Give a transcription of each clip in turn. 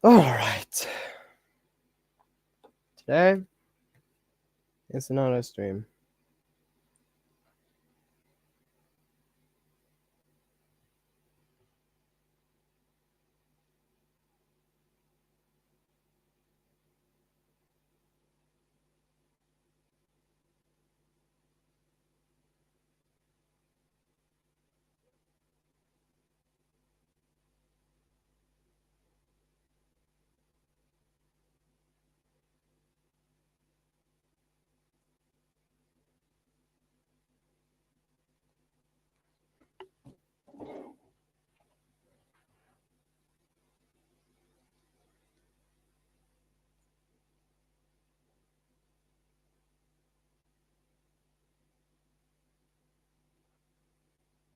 All right. Today is another stream.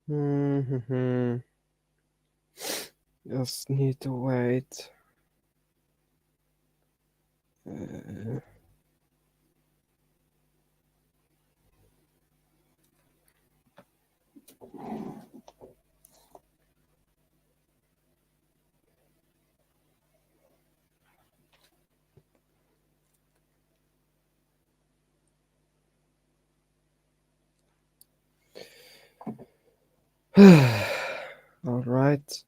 Hmm. Just need to wait. Uh, all right.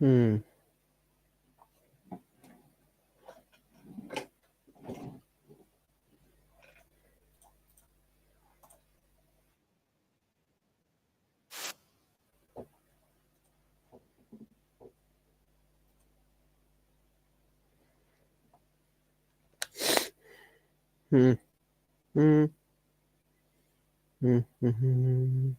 Hmm. Hmm. Hmm. Hmm. Hmm.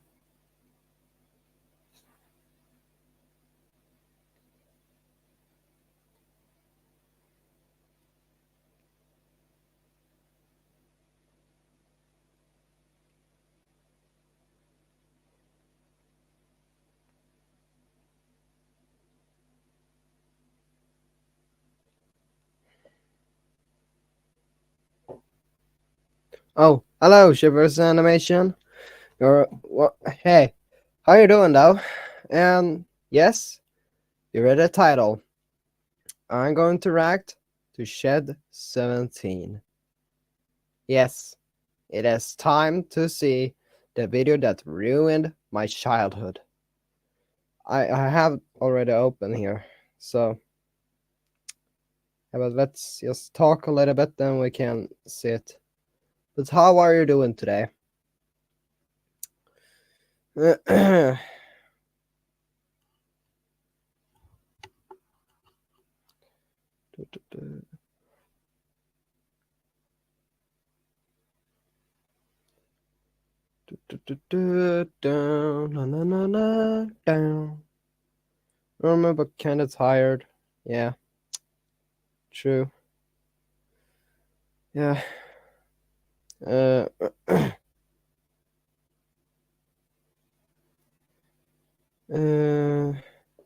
Oh, hello, Shivers Animation. You're what? Hey, how you doing, though? And yes, you read the title. I'm going to react to Shed 17. Yes, it is time to see the video that ruined my childhood. I have already opened here, so yeah, but let's just talk a little bit, then we can see it. But how are you doing today? Remember, kinda tired. Yeah, true. Yeah. Uh. uh.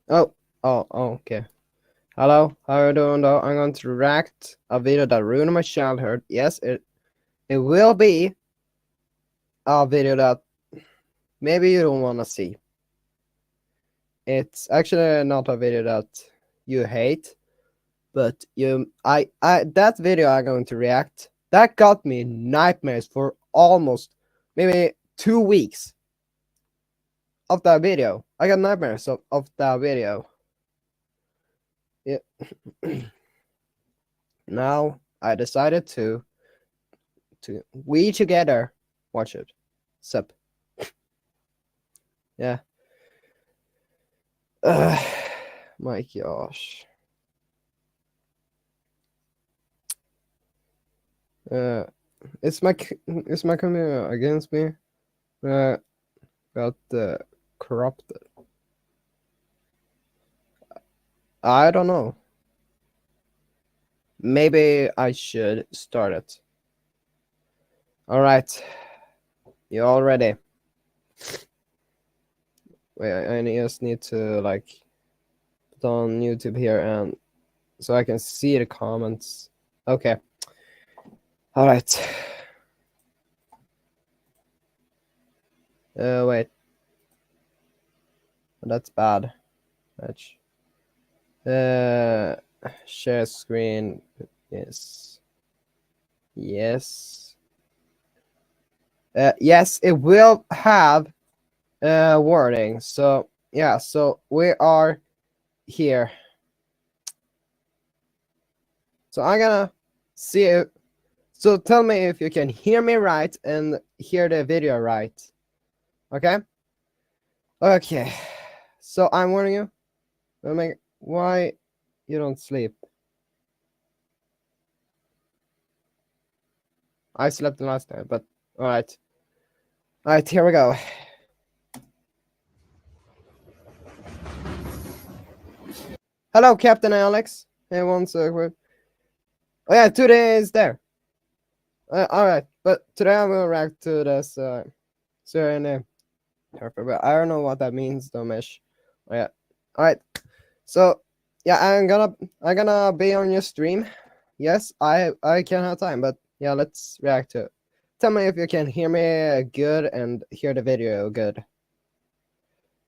Oh. Oh. Okay. Hello. How are you doing, though? I'm going to react a video that ruined my childhood. Yes, it will be a video that maybe you don't want to see. It's actually not a video that you hate, but I that video I'm going to react, that got me nightmares for almost maybe 2 weeks of that video. I got nightmares of that video. Yeah. Now I decided to we together watch it. Sup. Yeah. My gosh. Uh, it's my community against me. Got corrupted. I don't know. maybe I should start it. All right, you all ready? Wait, I just need to like put on YouTube here and so I can see the comments. Okay. All right. Wait. That's bad. Match. Share screen. Yes. Yes. Yes, it will have wording. So yeah, so we are here. So I'm gonna see it. So tell me if you can hear me right and hear the video right. Okay? Okay. So I'm warning you. Why you don't sleep? I slept the last time, but all right. All right, here we go. Hello, Captain Alex. Hey, one second. Oh yeah, today is there. All right, but today I will react to this name. But I don't know what that means, though, Mish. Oh, yeah. All right. So yeah, I'm gonna be on your stream. Yes, I can have time, but yeah, let's react to it. Tell me if you can hear me good and hear the video good.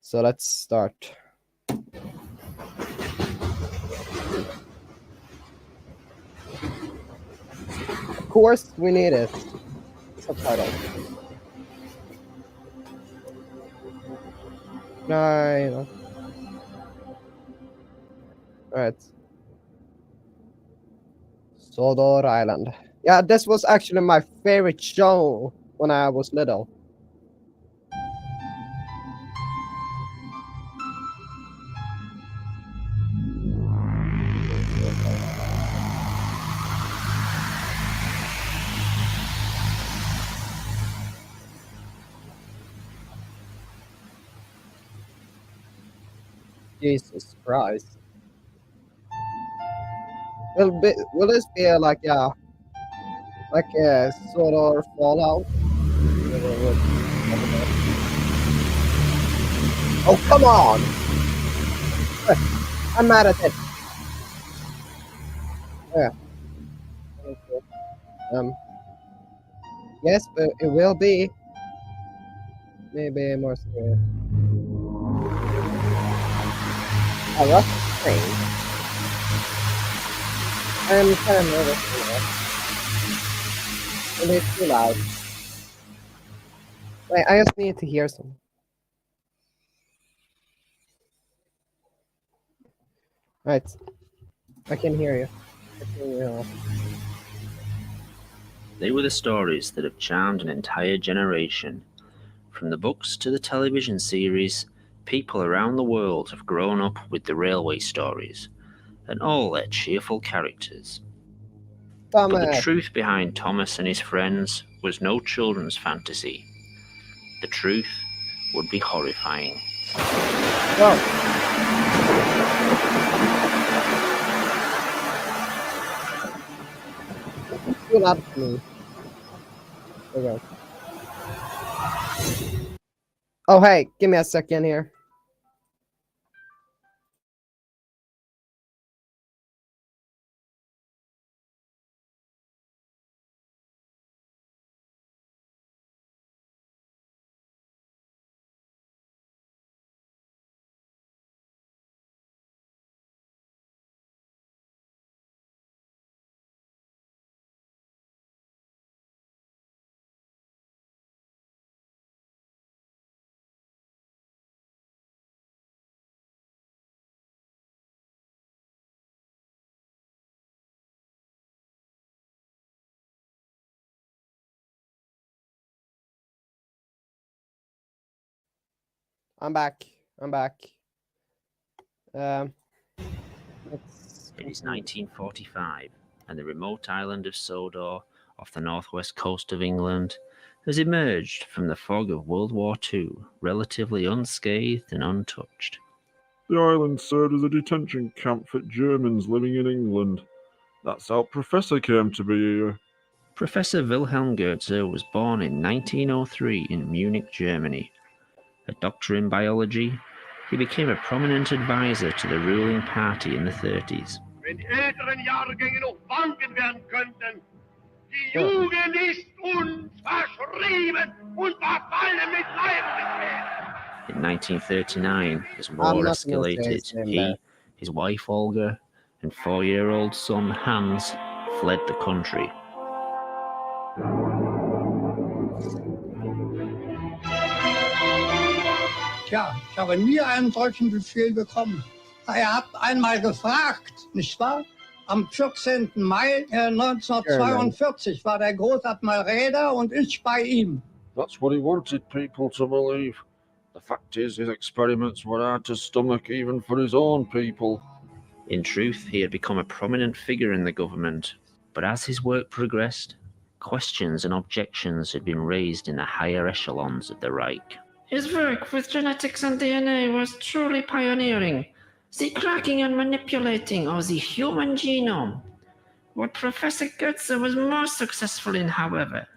So let's start. Of course, we need it. Subtitle. No, you know. All right. Sodor Island. Yeah, this was actually my favorite show when I was little. Jesus Christ. Will this be like a sort of Fallout? Oh, come on! I'm mad at it. Yeah. Yes, but it will be maybe more scary. I love the train. I'm kind of nervous for that. And it's too loud. Wait, I just need to hear some. Right. I can hear you. I can hear you. They were the stories that have charmed an entire generation. From the books to the television series, people around the world have grown up with the railway stories, and all their cheerful characters. But the Thomas. truth behind Thomas and his friends was no children's fantasy. The truth would be horrifying. Whoa. Too loud for me. Okay. Oh, hey, give me a second here. I'm back. I'm back. It is 1945, and the remote island of Sodor, off the northwest coast of England, has emerged from the fog of World War II relatively unscathed and untouched. The island served as a detention camp for Germans living in England That's how Professor came to be here. Professor Wilhelm Goetze was born in 1903 in Munich, Germany. A doctor in biology, he became a prominent advisor to the ruling party in the 30s. Wenn älteren Jahrgänge noch banken werden könnten, die Jugend ist uns verschrieben und verfallen mit Leibesfehlen. In 1939, as I'm war not gonna escalated, say his name he, there. his wife Olga, and 4-year-old son Hans fled the country. Tja, ich habe nie einen solchen Befehl bekommen. Er hat einmal gefragt, nicht wahr? Am 14. Mai 1942 war der Großadmiral Räder und ich bei ihm. That's what he wanted people to believe. The fact is, his experiments were hard to stomach even for his own people. In truth, he had become a prominent figure in the government, but as his work progressed, questions and objections had been raised in the higher echelons of the Reich. His work with genetics and DNA was truly pioneering. The cracking and manipulating of the human genome. What Professor Goetze was most successful in, however,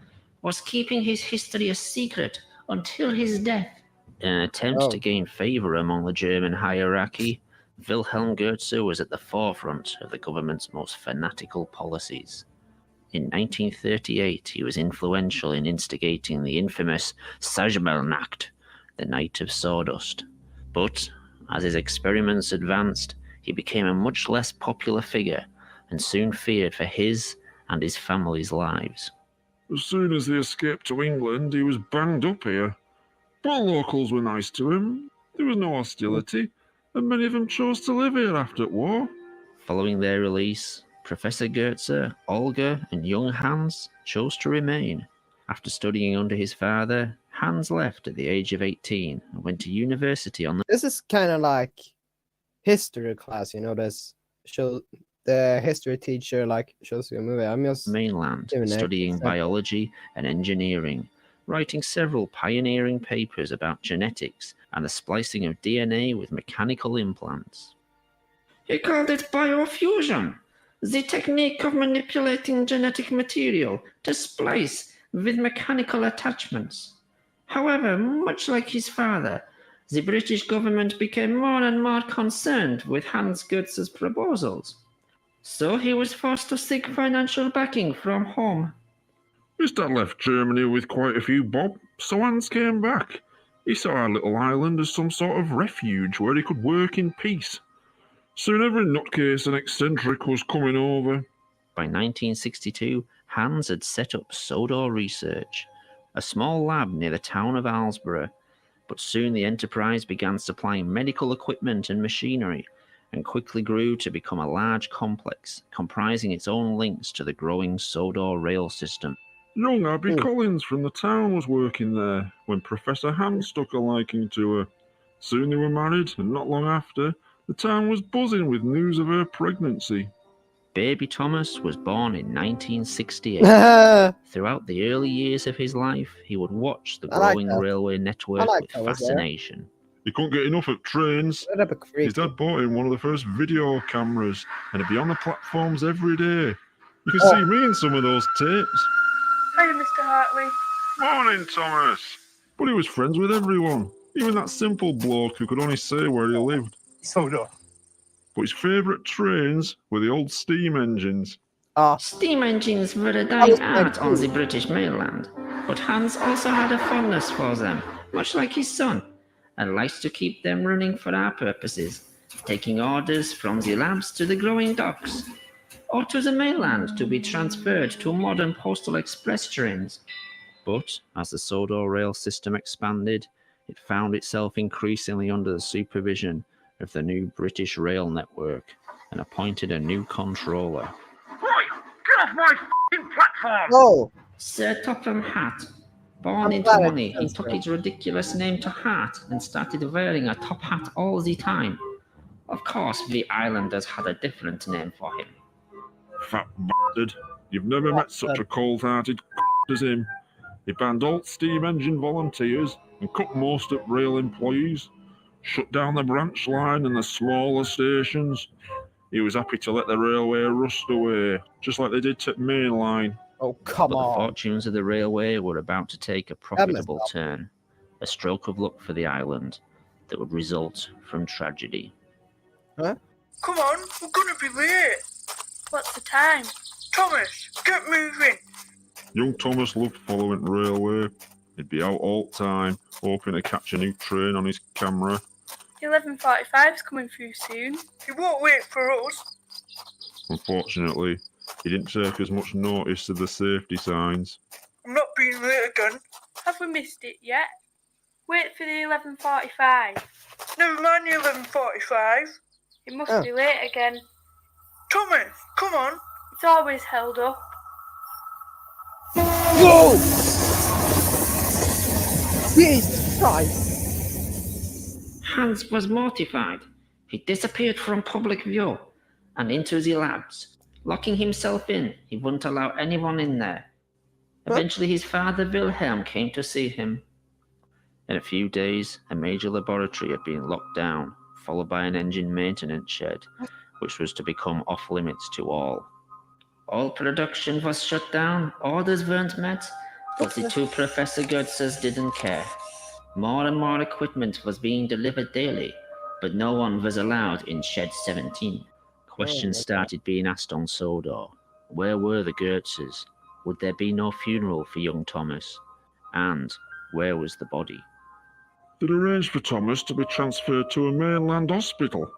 was keeping his history a secret until his death. In an attempt Oh. to gain favor among the German hierarchy, Wilhelm Goetze was at the forefront of the government's most fanatical policies. In 1938, he was influential in instigating the infamous Sajbelnacht, the Night of Sawdust. But as his experiments advanced, he became a much less popular figure and soon feared for his and his family's lives. As soon as he escaped to England, he was banged up here. But locals were nice to him. There was no hostility, and many of them chose to live here after the war. Following their release, Professor Goetze, Olga, and young Hans chose to remain. After studying under his father, Hans left at the age of 18 and went to university on the This is kind of like history class, you know. This show the history teacher like shows you a movie. I'm just mainland, Giving an studying example. biology and engineering, writing several pioneering papers about genetics and the splicing of DNA with mechanical implants. He called it biofusion, the technique of manipulating genetic material to splice with mechanical attachments. However, much like his father, the British government became more and more concerned with Hans Goetze's proposals. So he was forced to seek financial backing from home. His dad left Germany with quite a few bob, so Hans came back. He saw our little island as some sort of refuge where he could work in peace. Soon every nutcase and eccentric was coming over. By 1962, Hans had set up Sodor Research, a small lab near the town of Alsborough, but soon the enterprise began supplying medical equipment and machinery, and quickly grew to become a large complex, comprising its own links to the growing Sodor rail system. Young Abby Hmm. Collins from the town was working there when Professor Hans took a liking to her. Soon they were married, and not long after, the town was buzzing with news of her pregnancy. Baby Thomas was born in 1968. I Throughout the early years of his life, he would watch the I like growing that. railway network like with that, was there? fascination. He couldn't get enough of trains. Set up a creek. His dad bought him one of the first video cameras, and he'd be on the platforms every day. You can see me in some of those tapes. Hi, Mr. Hartley. Morning, Thomas. But he was friends with everyone, even that simple bloke who could only say where he lived. Sodor. But his favourite trains were the old steam engines. Ah, Steam engines were a was dying my art on too. the British mainland, but Hans also had a fondness for them, much like his son, and likes to keep them running for our purposes, taking orders from the labs to the growing docks, or to the mainland to be transferred to modern postal express trains. But as the Sodor rail system expanded, it found itself increasingly under the supervision of the new British rail network and appointed a new controller. Right, get off my f***ing platform! oh, Sir Topham Hatt. Born I'm into glad I money, he sense took that. his ridiculous name to heart and started wearing a top hat all the time. Of course, we islanders had a different name for him. Fat bastard. You've never met such a cold-hearted as him. He banned all steam engine volunteers and cut most at rail employees, shut down the branch line and the smaller stations. He was happy to let the railway rust away, just like they did to the main line. Oh, come But the on. fortunes of the railway were about to take a profitable turn, a stroke of luck for the island that would result from tragedy. Come on, we're gonna be late. What's the time? Thomas, get moving. Young Thomas loved following the railway. He'd be out all the time, hoping to catch a new train on his camera. 11:45's coming through soon. He won't wait for us. Unfortunately, he didn't take as much notice of the safety signs. I'm not being late again. Have we missed it yet? Wait for the 11:45. Never mind the 11:45. It must be late again. Thomas, come on. It's always held up. Whoa! Jesus Christ! Hans was mortified. He disappeared from public view and into the labs. Locking himself in, he wouldn't allow anyone in there. Eventually, his father Wilhelm came to see him. In a few days, a major laboratory had been locked down, followed by an engine maintenance shed, which was to become off limits to all. All production was shut down, orders weren't met, but the two Professor Goetzes didn't care. More and more equipment was being delivered daily, but no one was allowed in Shed 17. Questions started being asked on Sodor. Where were the Goetzes? Would there be no funeral for young Thomas? And where was the body? They'd arranged for Thomas to be transferred to a mainland hospital.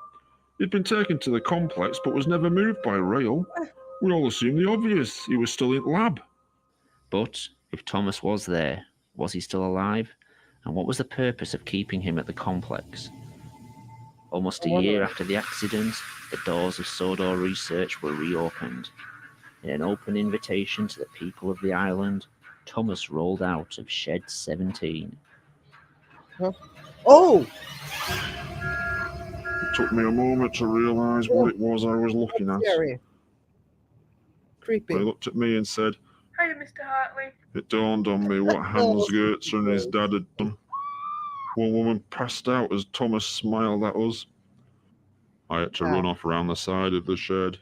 He'd been taken to the complex but was never moved by rail. We all assumed the obvious. He was still in lab. But if Thomas was there, was he still alive? And what was the purpose of keeping him at the complex? Almost a year after the accident, the doors of Sodor Research were reopened. In an open invitation to the people of the island, Thomas rolled out of Shed 17. Oh! It took me a moment to realise what it was I was looking at. Scary. Creepy. He looked at me and said, Hiya, Mr. Hartley. it dawned on me what Hans Goetz and his dad had done. One woman passed out as Thomas smiled at us. I had to run off around the side of the shed.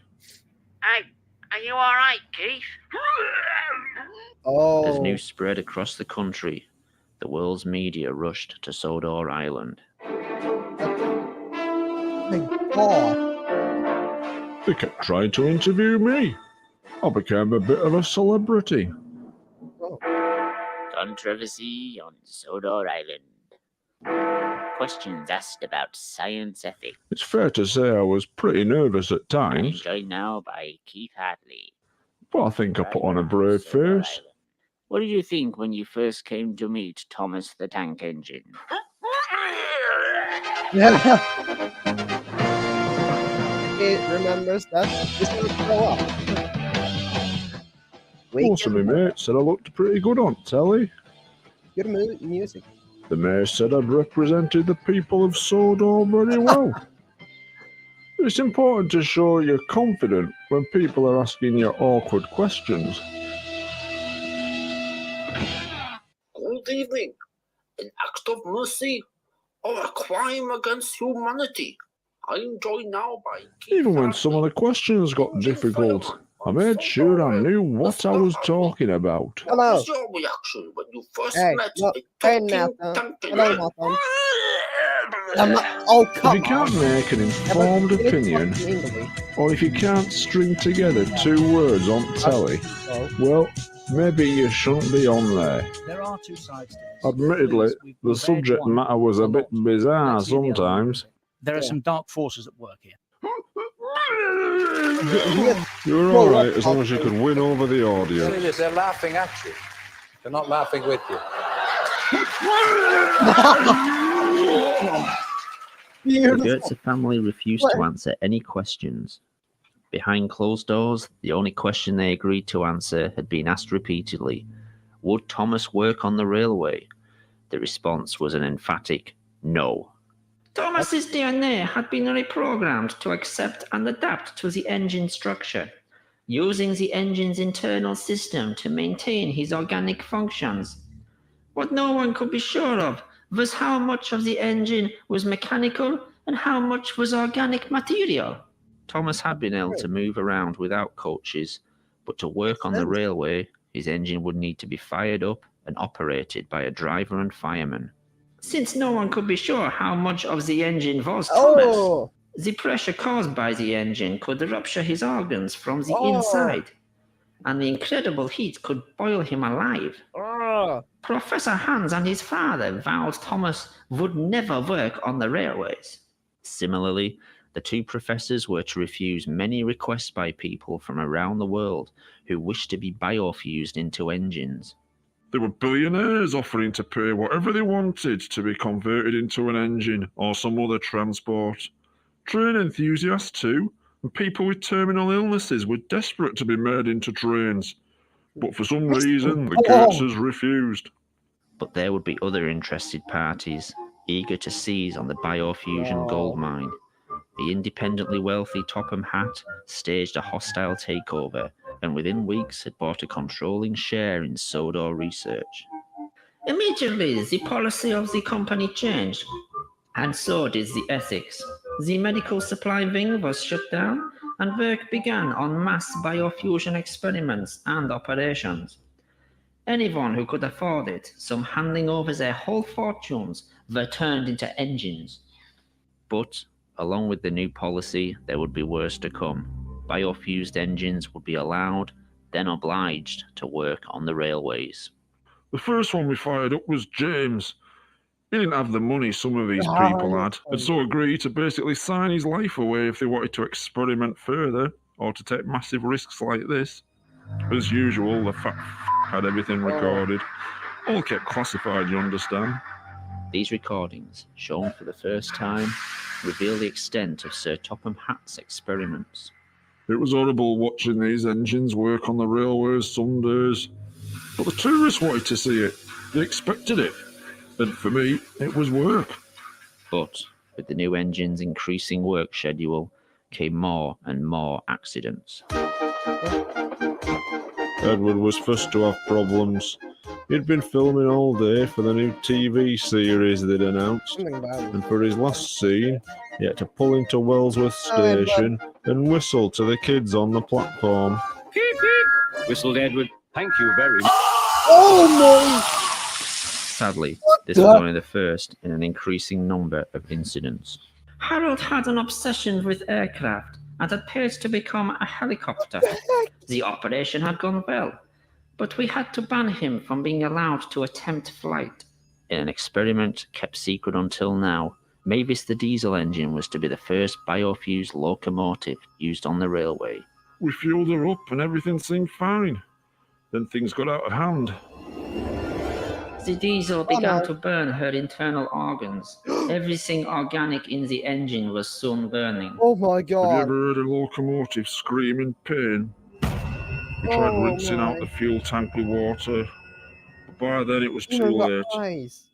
Hey, are you alright, Keith? Oh. As news spread across the country, the world's media rushed to Sodor Island. My God. They kept trying to interview me. I became a bit of a celebrity. Controversy on Sodor Island. Questions asked about science ethics. It's fair to say I was pretty nervous at times, Joined now by Keith Hartley. but I think I put on a brave Sodor face. Island. What did you think when you first came to meet Thomas the Tank Engine? He remembers that. He's gonna grow up. Most of my mates said I looked pretty good on telly. Good music. The mayor said I'd represented the people of Sodor very well. It's important to show you're confident when people are asking you awkward questions. Good evening. An act of mercy or a crime against humanity. I am joined now by Keith Even when Hartley. some of the questions got difficult, I made sure I knew what I was talking about. What Hello. was your reaction when you first Hey, met look, a hey, talking Nathan. tank Hello, engine? Nathan. Oh, If come you can't on. make an Yeah, but informed it is opinion, fucking English, or if you can't string together two words on telly, so. well, maybe you shouldn't be on there. There are two sides to this. Admittedly, We've the read subject one matter was a bit lot. bizarre Let's see the other one. sometimes. There are Yeah. some dark forces at work here. You were alright as long as you could win over the audience. They're laughing at you. They're not laughing with you. The Beautiful. Goetze family refused to answer any questions. Behind closed doors, the only question they agreed to answer had been asked repeatedly. Would Thomas work on the railway? The response was an emphatic no. Thomas's DNA had been reprogrammed to accept and adapt to the engine structure, using the engine's internal system to maintain his organic functions. What no one could be sure of was how much of the engine was mechanical and how much was organic material. Thomas had been able to move around without coaches, but to work on the railway, his engine would need to be fired up and operated by a driver and fireman. Since no one could be sure how much of the engine was Oh. Thomas, the pressure caused by the engine could rupture his organs from the Oh. inside, and the incredible heat could boil him alive. Oh. Professor Hans and his father vowed Thomas would never work on the railways. Similarly, the two professors were to refuse many requests by people from around the world who wished to be biofused into engines. There were billionaires offering to pay whatever they wanted to be converted into an engine or some other transport. Train enthusiasts too, and people with terminal illnesses were desperate to be made into trains. But for some reason, the Goetzes refused. But there would be other interested parties, eager to seize on the biofusion gold mine. The independently wealthy Topham Hatt staged a hostile takeover, and within weeks had bought a controlling share in Sodor Research. Immediately, the policy of the company changed, and so did the ethics. The medical supply wing was shut down, and work began on mass biofusion experiments and operations. Anyone who could afford it, some handing over their whole fortunes, were turned into engines. But, along with the new policy, there would be worse to come. Biofused engines would be allowed, then obliged, to work on the railways. The first one we fired up was James. He didn't have the money some of these people had, and so agreed to basically sign his life away if they wanted to experiment further or to take massive risks like this. As usual, the fat had everything recorded. All kept classified, you understand. These recordings, shown for the first time, reveal the extent of Sir Topham Hatt's experiments. It was horrible watching these engines work on the railways some days. But the tourists wanted to see it. They expected it. And for me, it was work. But with the new engine's increasing work schedule came more and more accidents. Edward was first to have problems. He'd been filming all day for the new TV series they'd announced, and for his last scene, he had to pull into Wellsworth Station and whistle to the kids on the platform. Peep, peep, whistled Edward. Thank you very much. Oh Sadly, this was only the first in an increasing number of incidents. Harold had an obsession with aircraft and had paid to become a helicopter. The operation had gone well, but we had to ban him from being allowed to attempt flight. In an experiment kept secret until now, Mavis the diesel engine was to be the first biofused locomotive used on the railway. We fueled her up and everything seemed fine. Then things got out of hand. The diesel began to burn her internal organs. Everything organic in the engine was soon burning. Oh my Have you god. ever heard a locomotive scream in pain? We tried rinsing out the fuel tank with water, but by then it was too late. Nice.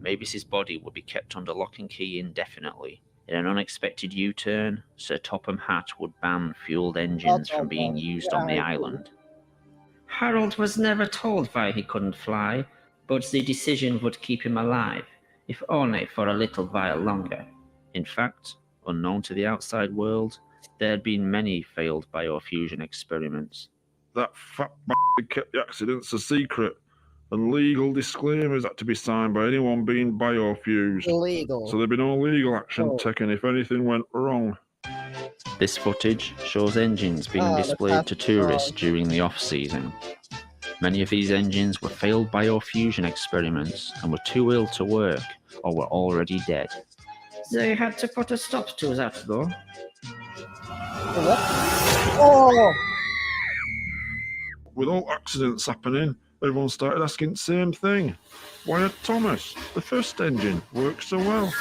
Mavis's body would be kept under lock and key indefinitely. In an unexpected U-turn, Sir Topham Hatt would ban fueled engines from being used on the island. Harold was never told why he couldn't fly, but the decision would keep him alive, if only for a little while longer. In fact, unknown to the outside world, there had been many failed biofusion experiments. That fat bastard kept the accidents a secret, and legal disclaimers had to be signed by anyone being biofused. Illegal. So there'd be no legal action taken if anything went wrong. This footage shows engines being displayed to tourists during the off-season. Many of these engines were failed biofusion experiments and were too ill to work or were already dead. They had to put a stop to that, though. Oh! With all accidents happening, everyone started asking the same thing. Why had Thomas, the first engine, worked so well?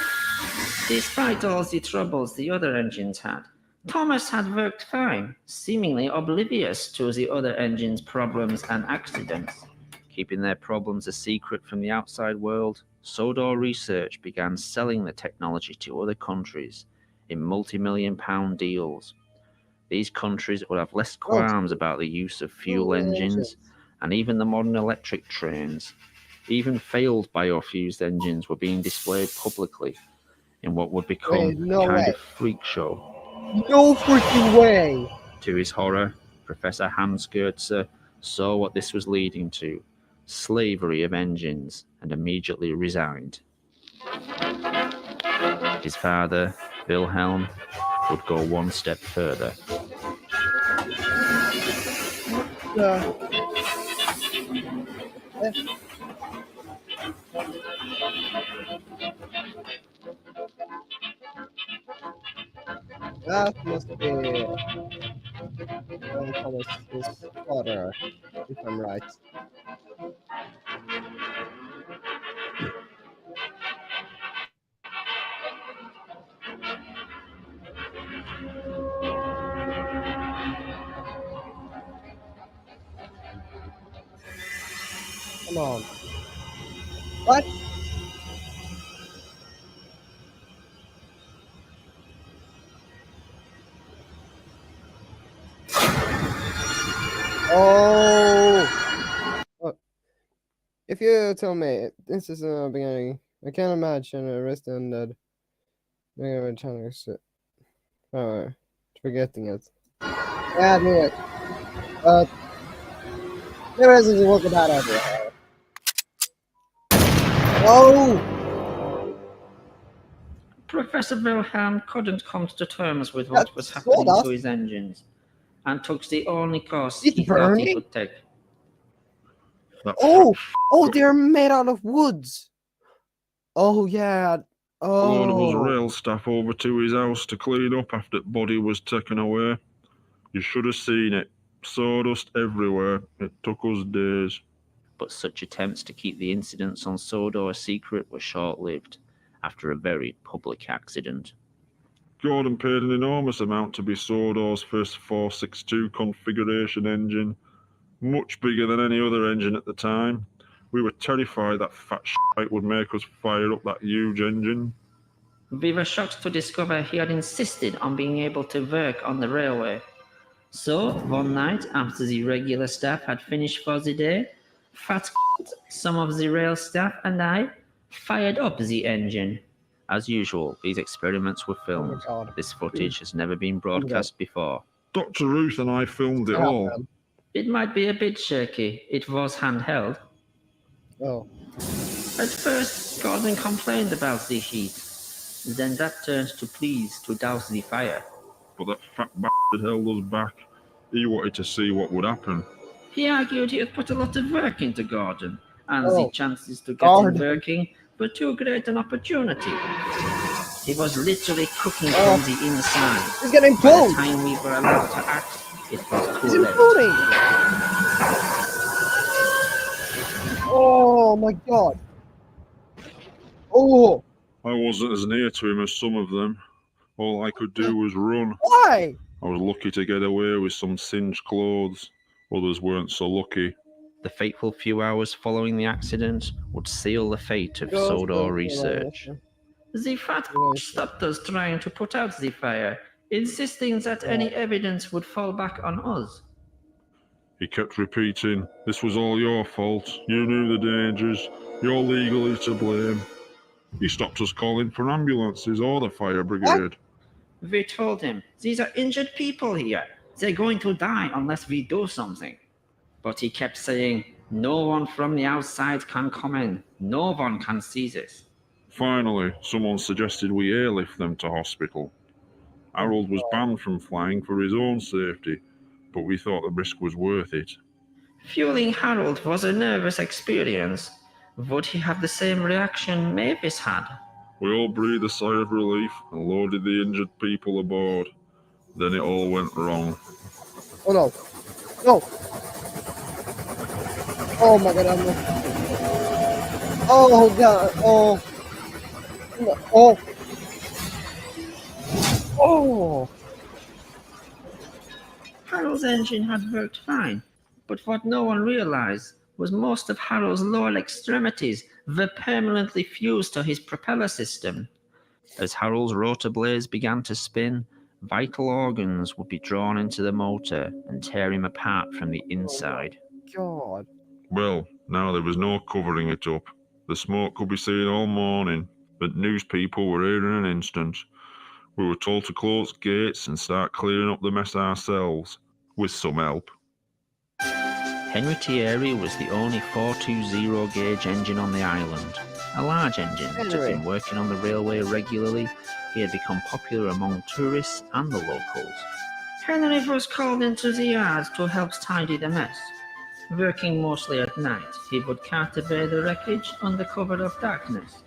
Despite all the troubles the other engines had, Thomas had worked fine, seemingly oblivious to the other engines' problems and accidents. Keeping their problems a secret from the outside world, Sodor Research began selling the technology to other countries in multi-million-pound deals. These countries would have less qualms about the use of fuel engines and even the modern electric trains. Even failed biofused engines were being displayed publicly in what would become a kind of freak show. No freaking way! To his horror, Professor Hans Goetze saw what this was leading to: slavery of engines, and immediately resigned. His father, Wilhelm, would go one step further. That must be Thomas's father, if I'm right. Come on. What? Oh! If you tell me this is the beginning, I can't imagine a rest ended. Maybe trying to forgetting it. Yeah, I knew it. But there isn't a look about everywhere. Oh! Professor Wilhelm couldn't come to terms with what was happening to his engines, and took the only course he thought he could take. Oh! Oh, they're made out of woods! Oh, yeah. A load of us Oh. rail staff over to his house to clean up after the body was taken away. You should have seen it. Sawdust everywhere. It took us days. But such attempts to keep the incidents on Sodor a secret were short-lived, after a very public accident. Gordon paid an enormous amount to be Sodor's first 462 configuration engine, much bigger than any other engine at the time. We were terrified that fat shite would make us fire up that huge engine. We were shocked to discover he had insisted on being able to work on the railway. So, one night, after the regular staff had finished for the day, Fat, some of the rail staff, and I fired up the engine. As usual, these experiments were filmed. This footage has never been broadcast before. Dr. Ruth and I filmed it all. It might be a bit shaky. It was handheld. Oh. At first, Gordon complained about the heat. Then that turned to pleas to douse the fire. But that fat bastard held us back. He wanted to see what would happen. He argued he had put a lot of work into Gordon, and the chances to get him working were too great an opportunity. He was literally cooking from the inside. He's getting pulled! By the time we were allowed to act, it was too He's late. imploding! Oh my god! Oh! I wasn't as near to him as some of them. All I could do was run. Why? I was lucky to get away with some singed clothes. Others weren't so lucky. The fateful few hours following the accident would seal the fate of Sodor research. The fat stopped us trying to put out the fire, insisting that any evidence would fall back on us. He kept repeating, "This was all your fault. You knew the dangers. You're legally to blame." He stopped us calling for ambulances or the fire brigade. We told him, these are injured people here. They're going to die unless we do something. But he kept saying, no one from the outside can come in. No one can see this. Finally, someone suggested we airlift them to hospital. Harold was banned from flying for his own safety, but we thought the risk was worth it. Fueling Harold was a nervous experience. Would he have the same reaction Mavis had? We all breathed a sigh of relief and loaded the injured people aboard. Then it all went wrong. Oh no. No. Oh my god, I'm not... Oh god, oh. No. Oh. Oh. Harold's engine had worked fine, but what no one realized was most of Harold's lower extremities were permanently fused to his propeller system. As Harold's rotor blades began to spin, vital organs would be drawn into the motor and tear him apart from the inside. God. Well, now there was no covering it up. The smoke could be seen all morning, but news people were here in an instant. We were told to close gates and start clearing up the mess ourselves, with some help. Henry Thierry was the only 420 gauge engine on the island, a large engine that had been working on the railway regularly. He had become popular among tourists and the locals. Henry was called into the yard to help tidy the mess. Working mostly at night, he would cart away the wreckage under cover of darkness.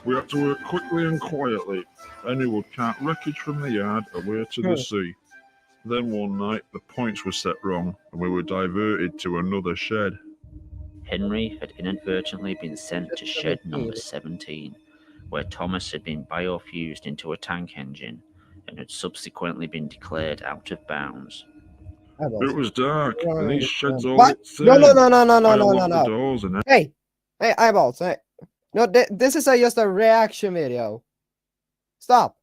We had to work quickly and quietly. Henry would cart wreckage from the yard away to the sea. Then one night, the points were set wrong, and we were diverted to another shed. Henry had inadvertently been sent to shed number 17, where Thomas had been biofused into a tank engine and had subsequently been declared out of bounds. It was dark, and these sheds all What? looked same. No. The doors and Hey, eyeballs. Hey. No, this is just a reaction video. Stop.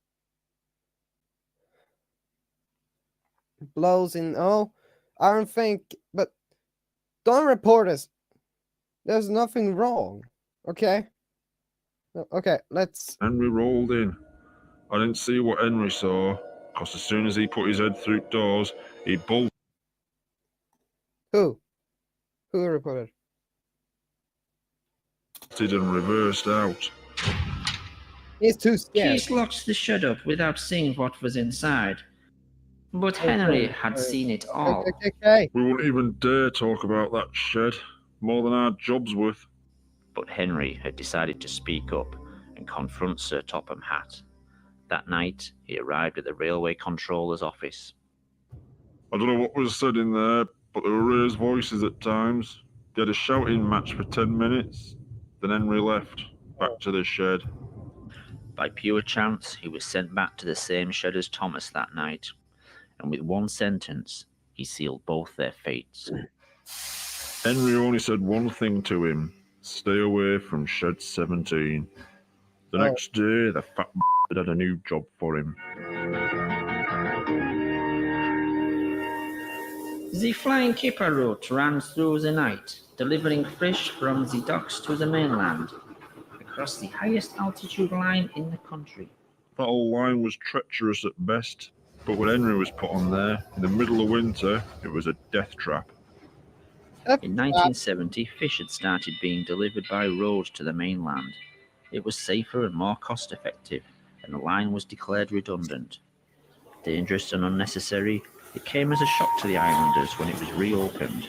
Blows in. Oh, I don't think. But don't report us. There's nothing wrong. Okay. Okay. Let's. Henry rolled in. I didn't see what Henry saw, because as soon as he put his head through doors, he bolted. Who reported? And reversed out. He's too scared. Keys locked the shed up without seeing what was inside. But Henry had seen it all. Okay. We wouldn't even dare talk about that shed, more than our job's worth. But Henry had decided to speak up and confront Sir Topham Hatt. That night, he arrived at the railway controller's office. I don't know what was said in there, but there were raised voices at times. They had a shouting match for 10 minutes. Then Henry left, back to the shed. By pure chance, he was sent back to the same shed as Thomas that night, and with one sentence, he sealed both their fates. Henry only said one thing to him: stay away from shed 17. The next day, the fat had a new job for him. The Flying Kipper route ran through the night, delivering fish from the docks to the mainland, across the highest altitude line in the country. That old line was treacherous at best, but when Henry was put on there, in the middle of winter, it was a death trap. In 1970, fish had started being delivered by road to the mainland. It was safer and more cost-effective, and the line was declared redundant. Dangerous and unnecessary, it came as a shock to the islanders when it was reopened.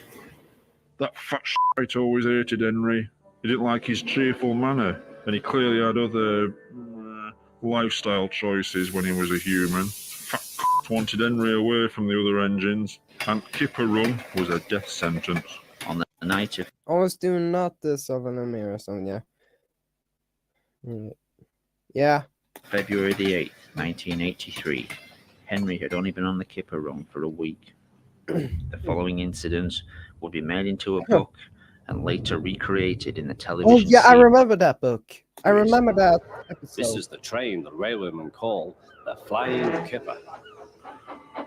That fat shite always hated Henry. He didn't like his cheerful manner, and he clearly had other lifestyle choices when he was a human. Fat wanted Henry away from the other engines, and Kipper Run was a death sentence. On the night of... Always do not this of an Amir or something, yeah. Yeah. February the 8th, 1983. Henry had only been on the Kipper Run for a week. The following incident would be made into a book and later recreated in the television Oh yeah, I series. remember that book. I remember that episode. This is the train the railwaymen call the Flying Kipper.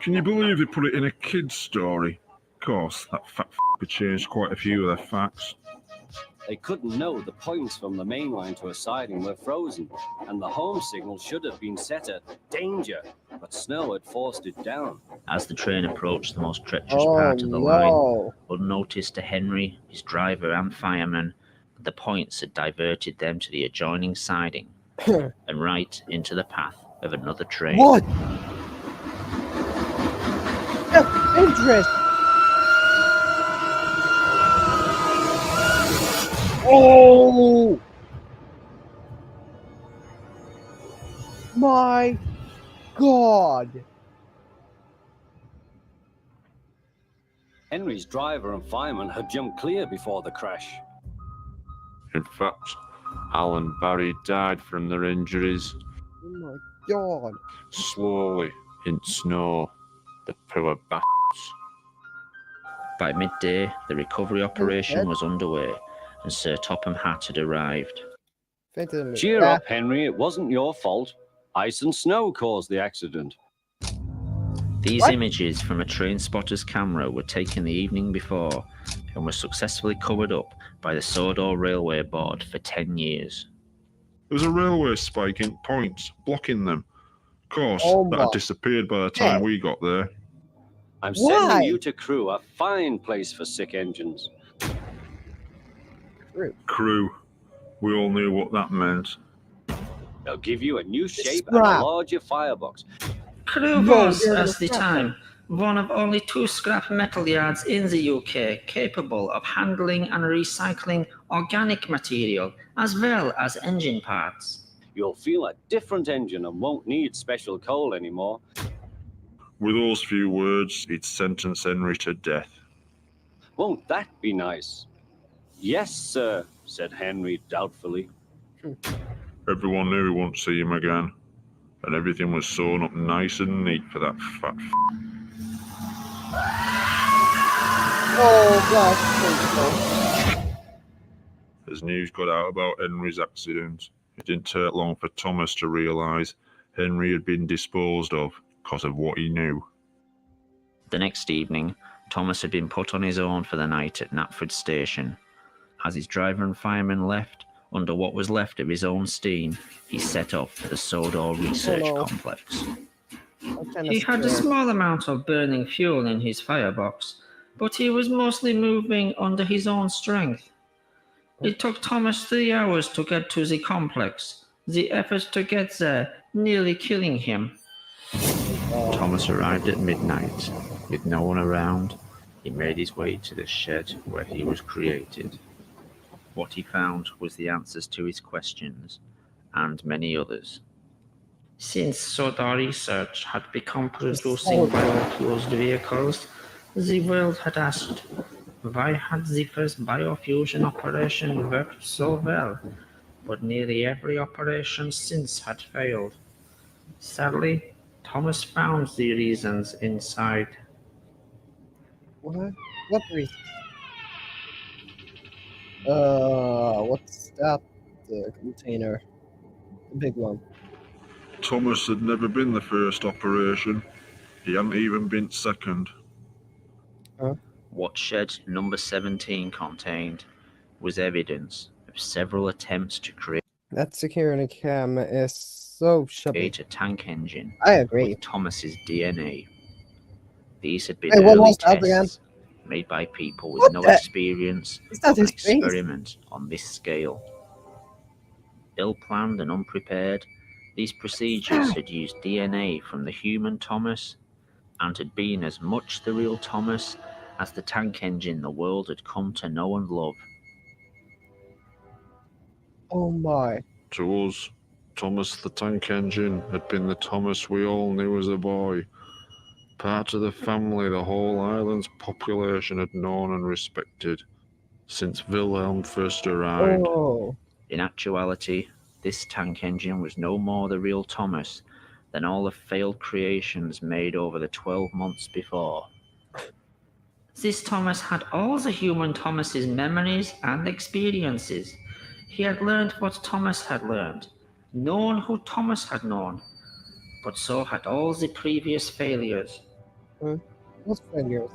Can you believe they put it in a kid's story? Of course, that fat had changed quite a few of their facts. They couldn't know the points from the main line to a siding were frozen, and the home signal should have been set at danger, but snow had forced it down. As the train approached the most treacherous part of the line, unnoticed to Henry, his driver and fireman, the points had diverted them to the adjoining siding and right into the path of another train. What? Interest. Oh my God. Henry's driver and fireman had jumped clear before the crash. In fact, Al and Barry died from their injuries. Oh my God. Slowly, in snow. The poor bastards. By midday, the recovery operation was underway, and Sir Topham Hatt had arrived. Cheer up, Henry, it wasn't your fault. Ice and snow caused the accident. These images from a train spotter's camera were taken the evening before and were successfully covered up by the Sodor Railway Board for 10 years. There was a railway spike in points, blocking them. course, Oh that my. had disappeared by the time Hey. we got there. I'm Why? sending you to Crew, a fine place for sick engines. Crew. We all knew what that meant. They'll give you a new shape and a Scrap. larger firebox. Crew No, was, you're at gonna the scrap time, one of only 2 scrap metal yards in the UK capable of handling and recycling organic material as well as engine parts. You'll feel a different engine and won't need special coal anymore. With those few words, he'd sentence Henry to death. Won't that be nice? Yes, sir, said Henry doubtfully. Everyone knew he wouldn't see him again, and everything was sewn up nice and neat for that fat Oh gosh. As news got out about Henry's accident, it didn't take long for Thomas to realise Henry had been disposed of because of what he knew. The next evening, Thomas had been put on his own for the night at Knapford Station. As his driver and fireman left, under what was left of his own steam, he set off for the Sodor Research Complex. He had a small amount of burning fuel in his firebox, but he was mostly moving under his own strength. It took Thomas 3 hours to get to the complex, the effort to get there nearly killing him. Thomas arrived at midnight. With no one around, he made his way to the shed where he was created. What he found was the answers to his questions, and many others. Since Sodor Research had become producing biofuels vehicles, the world had asked, why had the first biofusion operation worked so well, but nearly every operation since had failed? Sadly, Thomas found the reasons inside. What? What reason? What's that container? The big one. Thomas had never been the first operation. He hadn't even been second. What shed number 17 contained was evidence of several attempts to create That security cam is so shabby. a tank engine I agree. with Thomas's DNA. These had been Hey, what early was that again? tests made by people with What no the- experience Is that of an his face? experiment on this scale. Ill-planned and unprepared, these procedures had used DNA from the human Thomas and had been as much the real Thomas as the tank engine the world had come to know and love. Oh my. To us, Thomas the Tank Engine had been the Thomas we all knew as a boy. Part of the family the whole island's population had known and respected since Wilhelm first arrived. Oh. In actuality, this tank engine was no more the real Thomas than all the failed creations made over the 12 months before. This Thomas had all the human Thomas's memories and experiences. He had learned what Thomas had learned, known who Thomas had known, but so had all the previous failures. What's failures?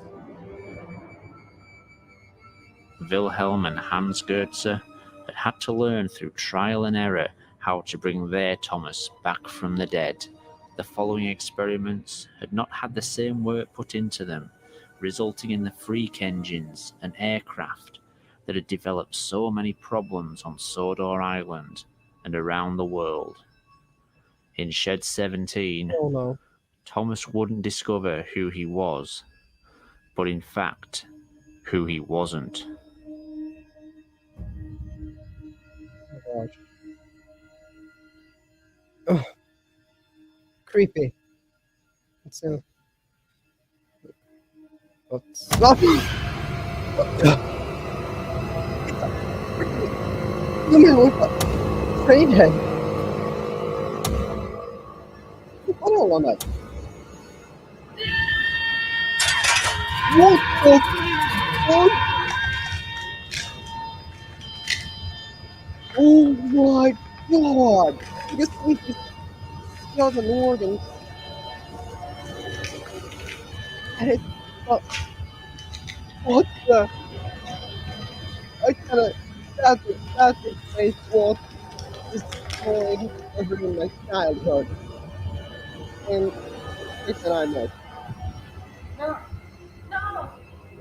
Wilhelm and Hans Goetze had had to learn through trial and error how to bring their Thomas back from the dead. The following experiments had not had the same work put into them, resulting in the freak engines and aircraft that had developed so many problems on Sodor Island and around the world. In Shed 17, Oh no. Thomas wouldn't discover who he was, but in fact, who he wasn't. Oh gosh. Oh. Creepy. It's what's up? What the? Look at what the train head. What all am I? What the? What? Oh my god! I guess we just got an organ. And it's what the? I kinda that's the place what destroyed everything in my childhood. And it's an I know. No. No.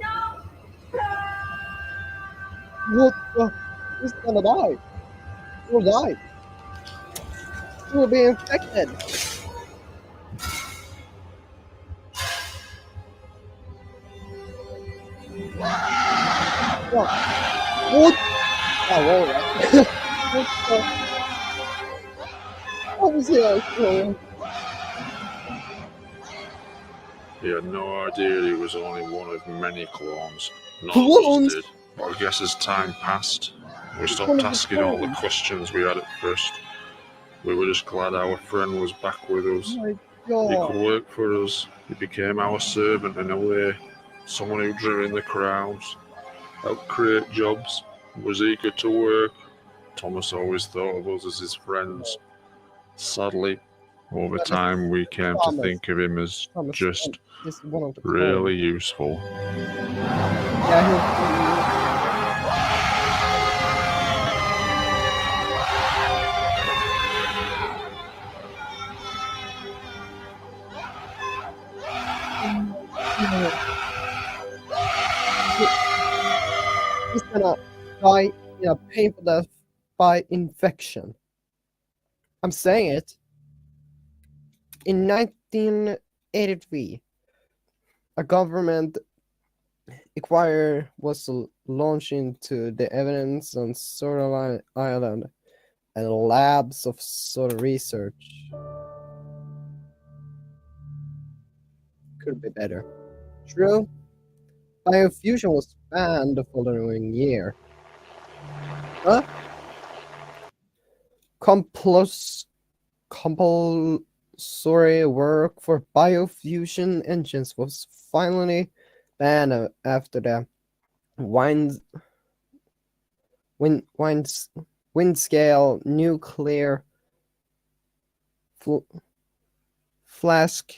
No. What the? He's gonna die. He will die. He will be infected. What? What? Oh, alright. What the? What was he doing? He had no idea he was only one of many clones. None Clones? of us did. But I guess as time passed, we stopped asking all the questions we had at first. We were just glad our friend was back with us. Oh my He god. could work for us. He became our servant in a way. Someone who drew in the crowds, helped create jobs, was eager to work. Thomas always thought of us as his friends. Sadly, over time we came to Thomas. think of him as Thomas, just this is one of the really useful. Yeah, he's gonna die in a painful death by infection. I'm saying it. In 1983, a government inquiry was launched into the evidence on Soda Island and labs of soda research. Could be better. True, biofusion was banned the following year. Huh? Compulsory work for biofusion engines was finally banned after the Windscale nuclear flask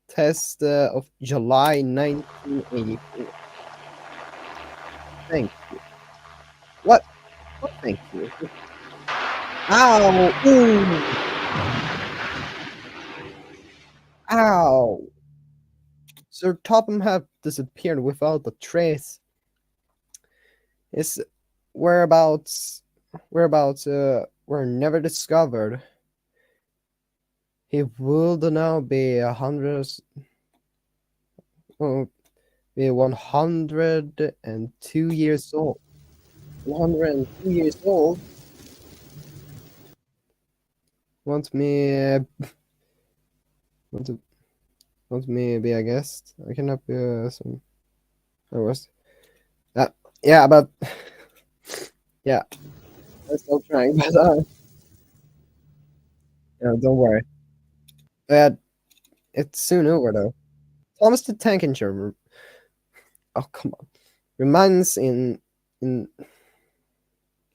test of July 1984. Thank you. What? What? Thank you. Ow! Ooh! Ow! Sir Topham had disappeared without a trace. His whereabouts were never discovered. He would now be 102 years old. 102 years old. Want me be a guest? I can help you some. Yeah, but yeah, I'm still trying. But yeah, don't worry. It's soon over though. Thomas the Tank Engine. Oh come on. Reminds in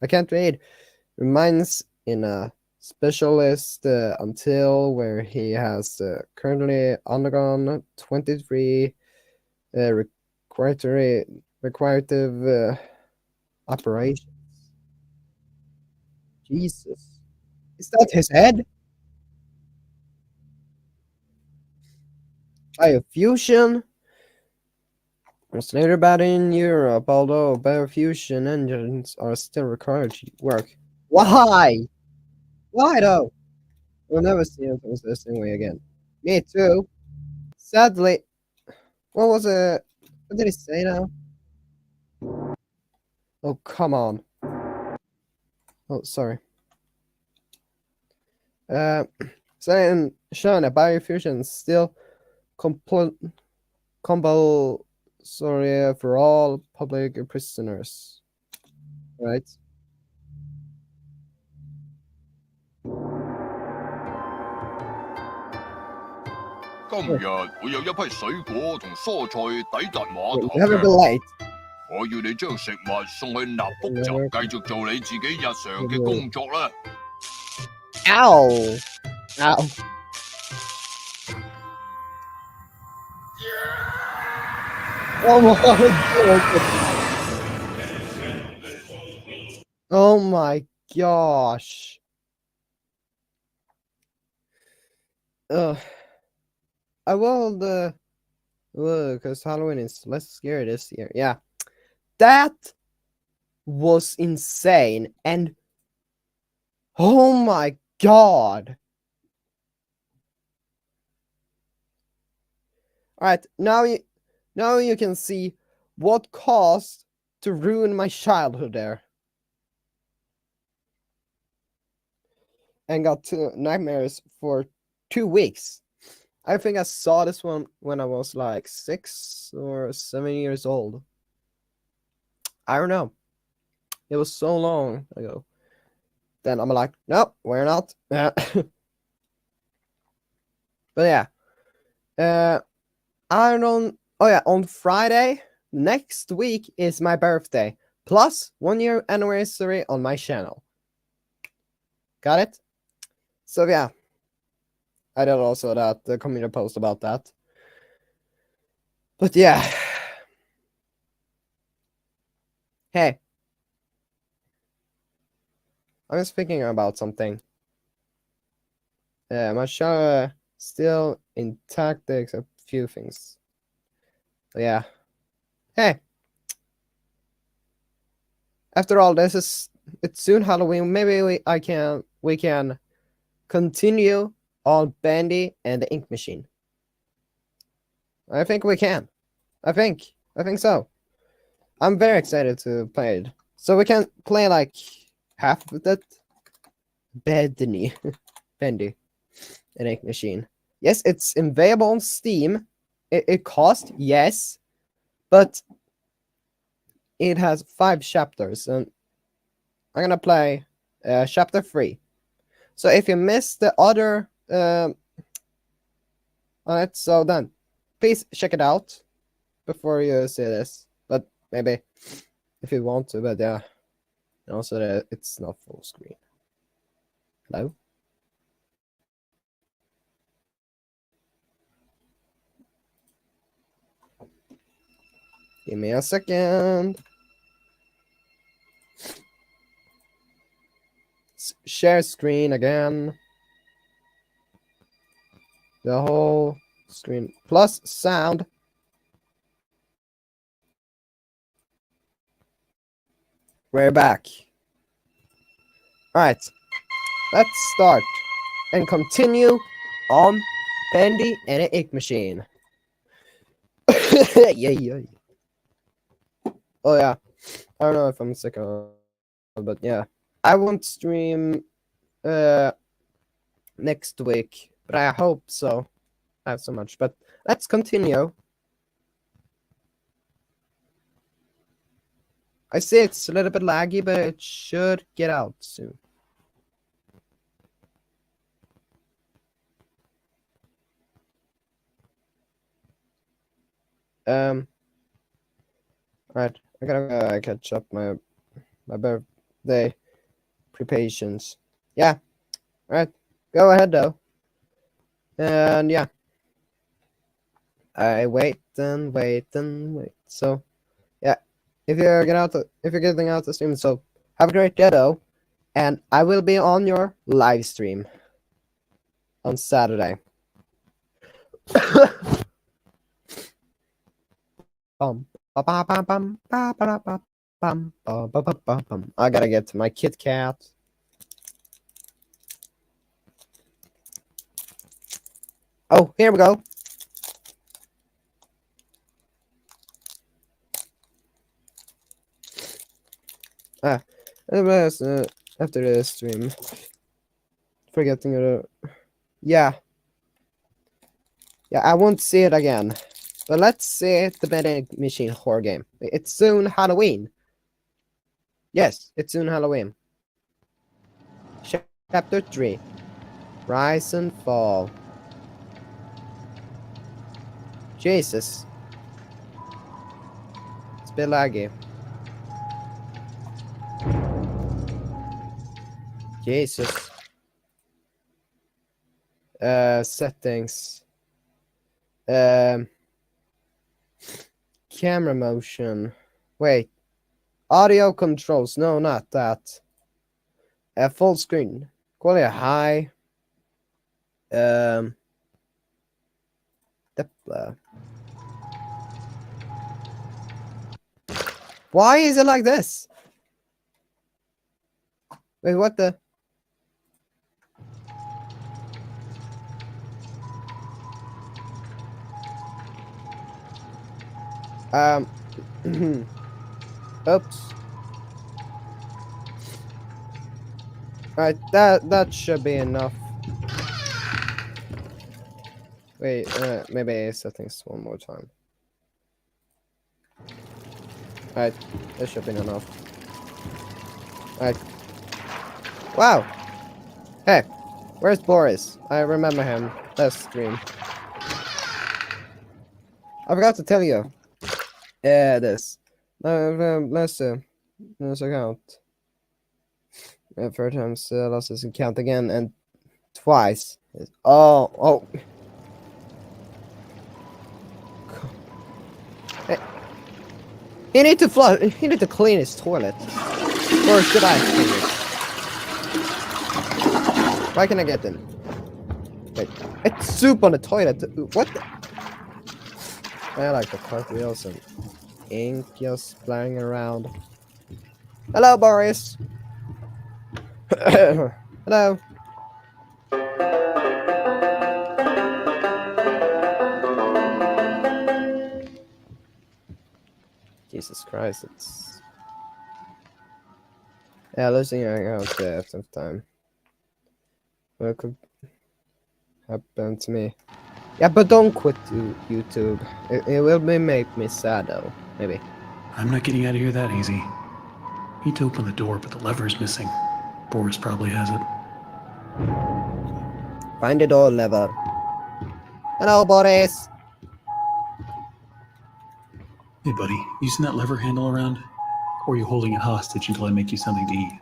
I can't read. Reminds in a specialist until where he has currently undergone 23 recreative operations. Jesus. Is that his head? Biofusion was later banned in Europe, although biofusion engines are still required to work. Why? Why though? We'll never see him this way again. Me too. Sadly, what was it? What did he say now? Oh, come on. Oh, sorry. Saying showing that biofusion is still compulsory for all public prisoners. Right?今日會有一批水果同蔬菜抵達碼頭 You haven't been 嘅。 late. 我要你將食物送去納福就繼續做你自己日常嘅工作啦。Ow! Ow! Oh my god! Oh my gosh! I will because Halloween is less scary this year. Yeah, that was insane, and oh my god! All right, now you can see what caused to ruin my childhood there, and got nightmares for 2 weeks. I think I saw this one when I was like 6 or 7 years old. I don't know. It was so long ago. Then I'm like, nope, we're not. But yeah. I don't. Oh yeah, on Friday next week is my birthday, plus 1 year anniversary on my channel. Got it? So yeah. I did also the community post about that. But yeah. Hey. I was thinking about something. My channel still intact except a few things. But yeah. Hey. After all, it's soon Halloween. Maybe we can continue on Bendy and the Ink Machine. I think we can. I think so. I'm very excited to play it. So we can play like half of that. Bendy and Ink Machine. Yes, it's available on Steam. It costs, yes, but it has 5 chapters, and I'm gonna play chapter 3. So if you missed the other on it, so then please check it out before you see this. But maybe if you want to, but yeah. And also that it's not full screen. Hello? Give me a second. Share screen again. The whole screen plus sound. We're back. All right, let's start and continue on Bendy and the Ink Machine. Yeah. Oh yeah, I don't know if I'm sick or not, but yeah, I won't stream next week, but I hope so. Not so much, but let's continue. I see it's a little bit laggy, but it should get out soon. Right, I gotta catch up my birthday preparations. Yeah, right. Go ahead though. And yeah, I wait and wait and wait. So yeah, if you're getting out the stream, so have a great day though, and I will be on your live stream on Saturday. I gotta get to my Kit Kat. Oh, here we go. After the stream, forgetting it. Yeah, I won't see it again. But let's see the Bendy Machine horror game. It's soon Halloween. Yes, it's soon Halloween. Chapter 3. Rise and Fall. Jesus. It's a bit laggy. Jesus. Settings. Camera motion. Wait. Audio controls. No, not that. Full screen. Quality high. blah. Why is it like this? Wait, what the? Oops. Alright, that should be enough. Wait, maybe settings one more time. Alright, that should be enough. Alright. Wow! Hey, where's Boris? I remember him. Last stream. I forgot to tell you. Yeah, this. Let's account. Third times lost his account again and twice. Oh. Hey. He need to flush. He need to clean his toilet, or should I clean it? Why can I get in? Wait, it's soup on the toilet. What? I like the cartwheels and ink just flying around. Hello, Boris. Hello. Jesus Christ, it's... Yeah, losing your account after time. What could happen to me? Yeah, but don't quit YouTube. It will make me sad though, maybe. I'm not getting out of here that easy. Need to open the door, but the lever's missing. Boris probably has it. Find the door lever. Hello, Boris. Hey, buddy, you seen that lever handle around? Or are you holding it hostage until I make you something to eat?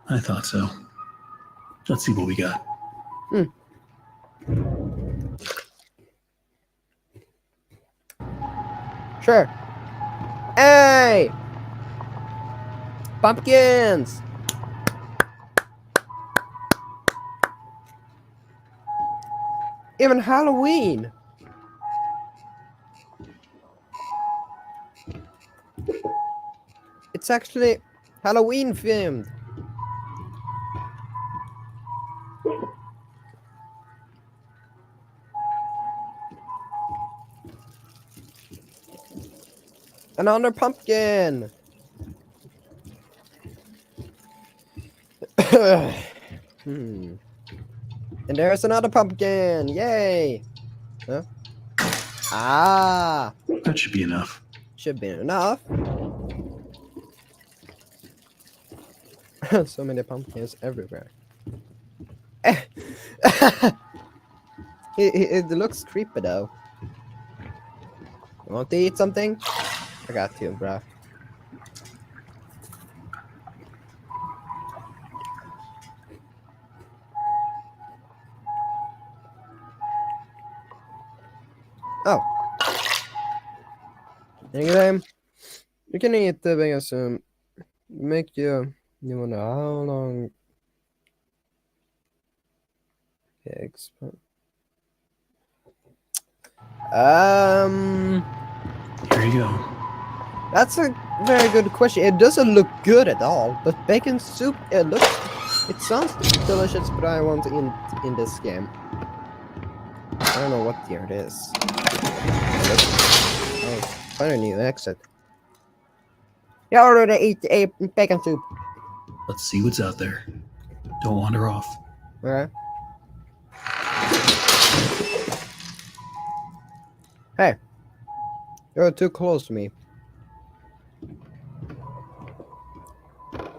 I thought so. Let's see what we got. Sure. Hey! Pumpkins! Even Halloween! It's actually Halloween themed. Another pumpkin. And there's another pumpkin. Yay. Huh? Ah. That should be enough. Should be enough. So many pumpkins everywhere. It looks creepy though. You want to eat something? I got you, bro. Oh. Anyway, you can eat the biggest make you wonder how long pigs. Here you go. That's a very good question. It doesn't look good at all, but bacon soup, it sounds delicious, but I want to eat in this game. I don't know what year it is. Oh, find a new exit. You already ate a bacon soup. Let's see what's out there. Don't wander off. Alright. Hey, you're too close to me.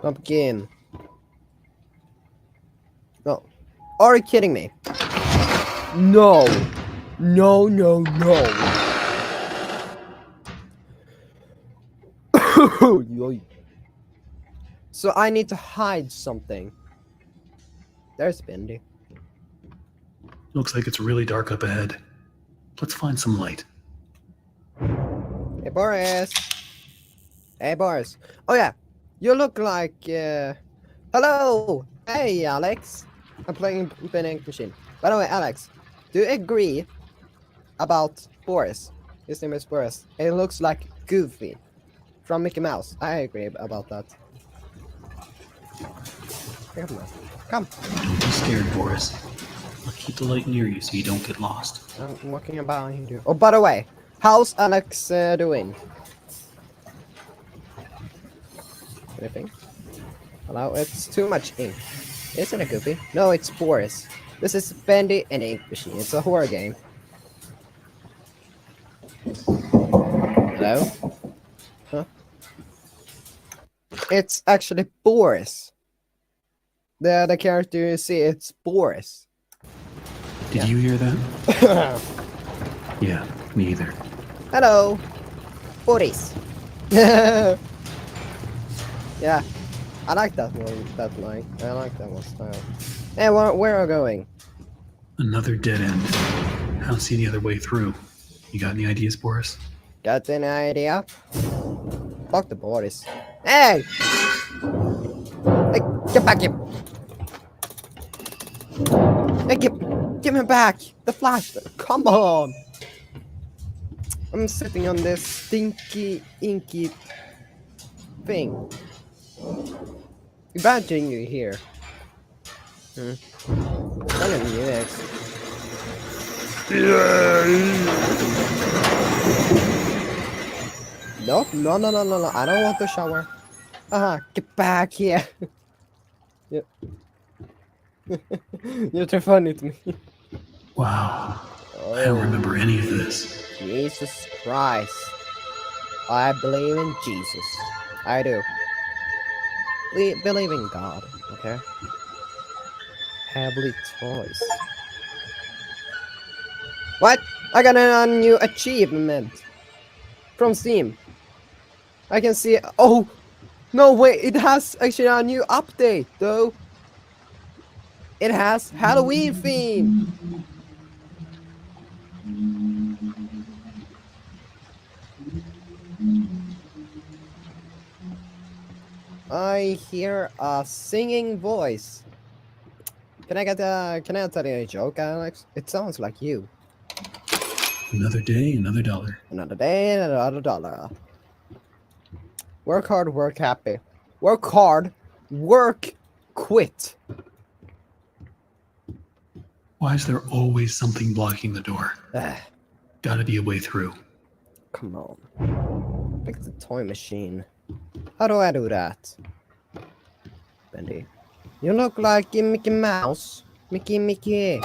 Pumpkin. No. Are you kidding me? No. No, no, no. So I need to hide something. There's Bendy. Looks like it's really dark up ahead. Let's find some light. Hey, Boris. Hey, Boris. Oh, yeah. You look like... Hello. Hey, Alex. I'm playing Vending Machine. By the way, Alex, do you agree about Boris. His name is Boris. It looks like Goofy from Mickey Mouse. I agree about that. Come. Don't be scared, Boris. I'll keep the light near you so you don't get lost. I'm walking about here. Oh, by the way, how's Alex doing? Anything? Hello? It's too much ink. Isn't it, Goofy? No, it's Boris. This is Bendy and Ink Machine. It's a horror game. Hello? Huh? It's actually Boris. The character you see, it's Boris. Did you hear that? Yeah, me either. Hello, Boris. Yeah, I like that one. That line. I like that one style. Hey, where are we going? Another dead end. I don't see any other way through. You got any ideas, Boris? Got any idea? Fuck the Boris. Hey! Hey, get back here! Hey, give me back! The flash! Come on! I'm sitting on this stinky, inky thing. Imagine you here. What are you next? No, I don't want to shower. Get back here. Yep. You're too funny to me. Wow. I don't remember any of this. Jesus Christ. I believe in Jesus. I do. Believe in God, okay? Heavenly toys. What? I got a new achievement from Steam. I can see. Oh no! Wait, it has actually a new update though. It has Halloween theme. I hear a singing voice. Can I tell you a joke, Alex? It sounds like you. Another day, another dollar. Another day, another dollar. Work hard, work happy. Work hard, work quit. Why is there always something blocking the door? Ah, Gotta be a way through. come on. Pick the toy machine. How do I do that? Bendy. You look like Mickey Mouse. Mickey. Mickey!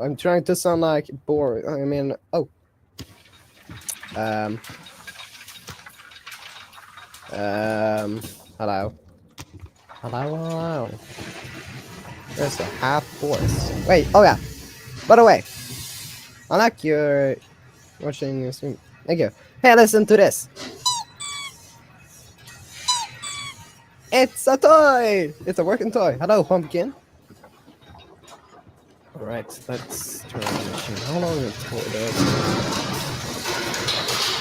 I'm trying to sound like bored. I mean, oh. Hello. Hello. There's a half voice. Wait, oh yeah. By the way, I like your watching your stream. Thank you. Hey, listen to this. It's a toy! It's a working toy. Hello, pumpkin. Alright, let's turn on the machine. How long is it?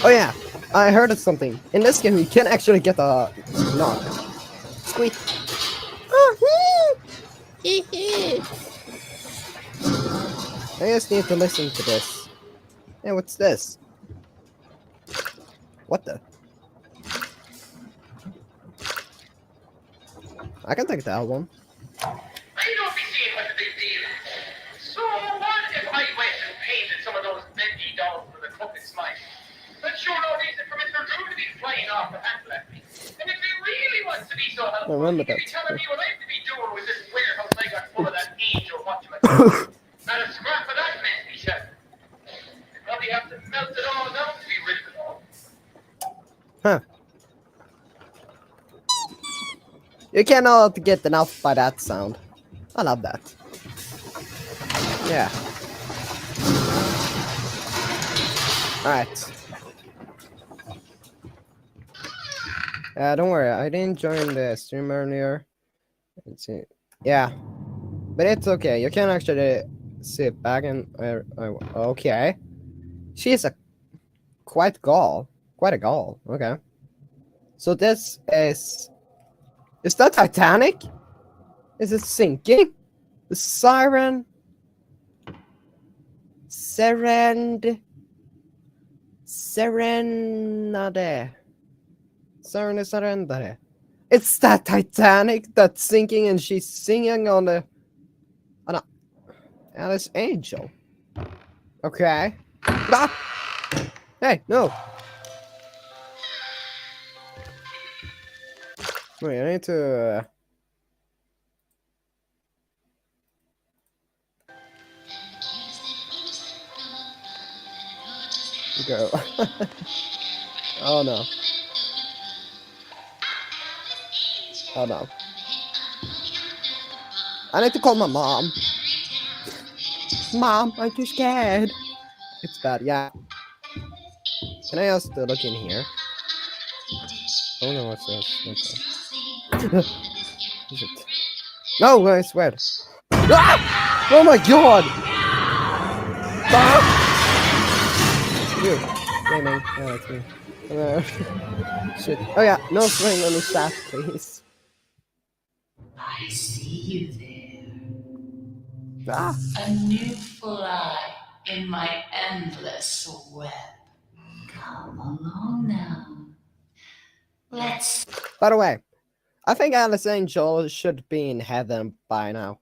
Oh yeah, I heard of something. In this game, you can actually get a knock. Squeak. I just need to listen to this. Hey, what's this? What the? I can take that one. I don't be seeing what's the big deal. So what if I went and painted some of those Bendy dolls with a crooked smile? That's sure no reason for Mr. Drew to be flying off the handle at me. And if he really wants to be so helpful, remember he'd that. be telling me what I have to be doing with this warehouse I got full of that angel whatchamacallit. Not a scrap of that mess, he said. I'd probably have to melt it all down to be rid of it all. Huh. You cannot get enough by that sound. I love that. Yeah. Alright. Don't worry, I didn't join the stream earlier. Let's see. Yeah. But it's okay. You can actually sit back and... okay. She's a... Quite a gall. Okay. So this is... Is that Titanic? Is it sinking? The siren. Serenade. Serenade. It's that Titanic that's sinking and she's singing on a Alice Angel. Okay. Ah! Hey, no. Wait, I need to go. Oh no. Oh no. I need to call my mom. Mom, I'm too scared. It's bad, yeah. Can I just look in here? Oh no, what's this? Is it? No, I swear. Ah! Oh my god! Ah! You. Gaming. Oh, it's me. Shit. Oh yeah, no swing on the staff, please. I see you there. Ah! A new fly in my endless web. Come along now. Let's. By the way, I think Alice Angel should be in heaven by now.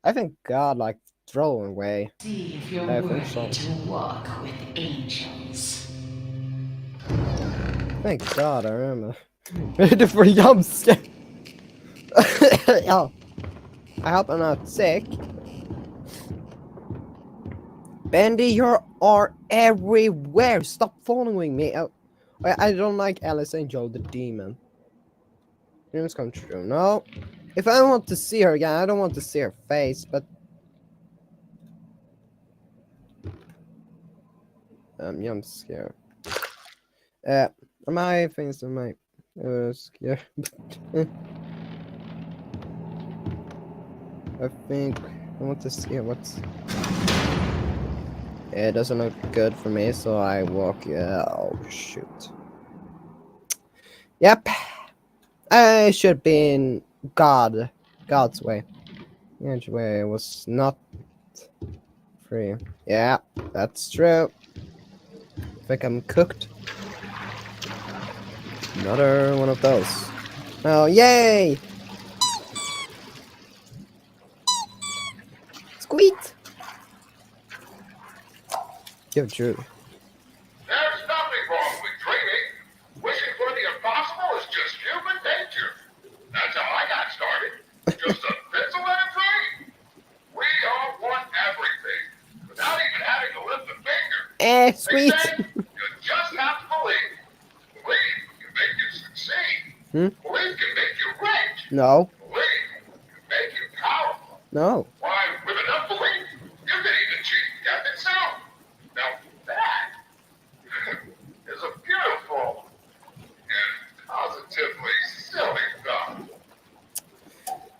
I think God like throwing away. See if you're I worthy think so. to walk with angels. Thank God I remember. Ready for jump scare. Oh. I hope I'm not sick. Bendy, you are everywhere. Stop following me. Oh, I don't like Alice Angel, the demon. Dreams come true. No. If I want to see her again, I don't want to see her face, but jump scare. My things on my scare. I think I want to see what's. It doesn't look good for me, so I walk. Oh shoot. Yep. I should be in God's way. God's way was not free. Yeah, that's true. I think I'm cooked. Another one of those. Oh, yay! Squeak! Yo, Drew. There's nothing wrong with dreaming. Wishing for the impossible is just human nature. That's how I got started. Just a pencil and a dream. We all want everything, without even having to lift a finger. Sweet! They say you just have to believe. Believe can make you succeed. Believe can make you rich. No. Believe can make you powerful. No. Why, with enough belief, you can even cheat death itself. Now that is a beautiful and positively silly thought.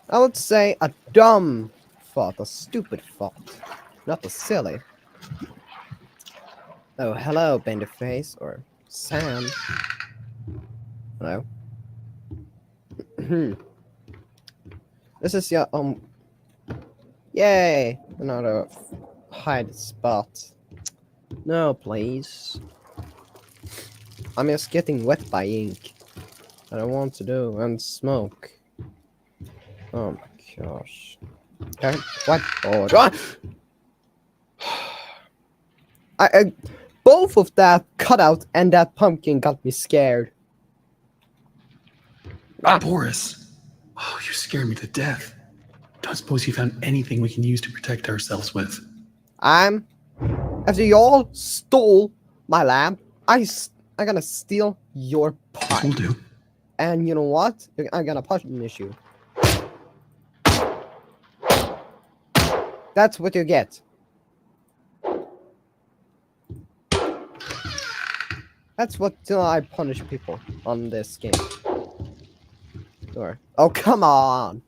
I would say a dumb thought, a stupid thought, not a silly. Oh, hello, Benderface, or Sam. Hello. This is your Yay! Another hide spot. No, please. I'm just getting wet by ink. I don't want to do and smoke. Oh my gosh. Okay, what? Oh, I both of that cutout and that pumpkin got me scared. Boris! Oh, you scared me to death. Don't suppose you found anything we can use to protect ourselves with? After y'all stole my lamp, I'm gonna steal your pipe. Will do. And you know what? I'm gonna punish you. That's what you get. That's what I punish people on this game. Or, oh, come on!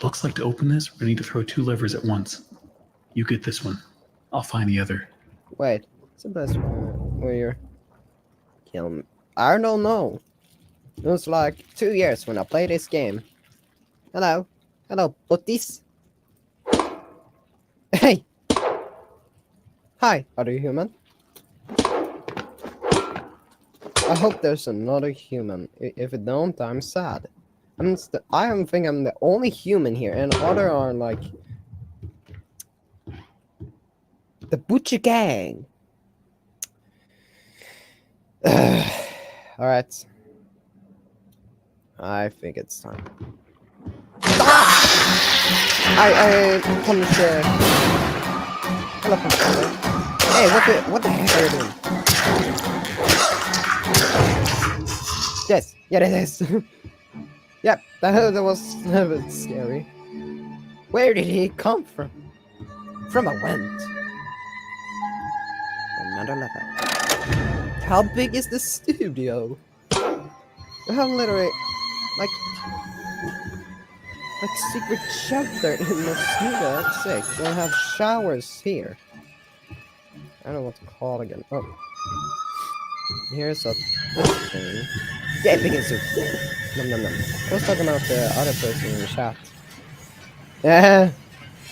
Looks like to open this, we're gonna need to throw 2 levers at once. You get this one. I'll find the other. Wait, it's the best where you're kill me. I don't know. It was like 2 years when I played this game. Hello, hello, buddies. Hi, other human. I hope there's another human. If it don't, I'm sad. I think I'm the only human here, and other are like the Butcher Gang. Alright. I think it's time. I punished Hello, hey, what the heck are you doing? Yes, yeah, it is. Yep, that was a bit scary. Where did he come from? From a went. Another level. How big is the studio? We have literally like secret shelter in the studio. That's sick. We'll have showers here. I don't know what to call it again. Oh, here's a thing. Yeah, big and soup. Nom nom nom. I was talking about the other person in the chat. Yeah,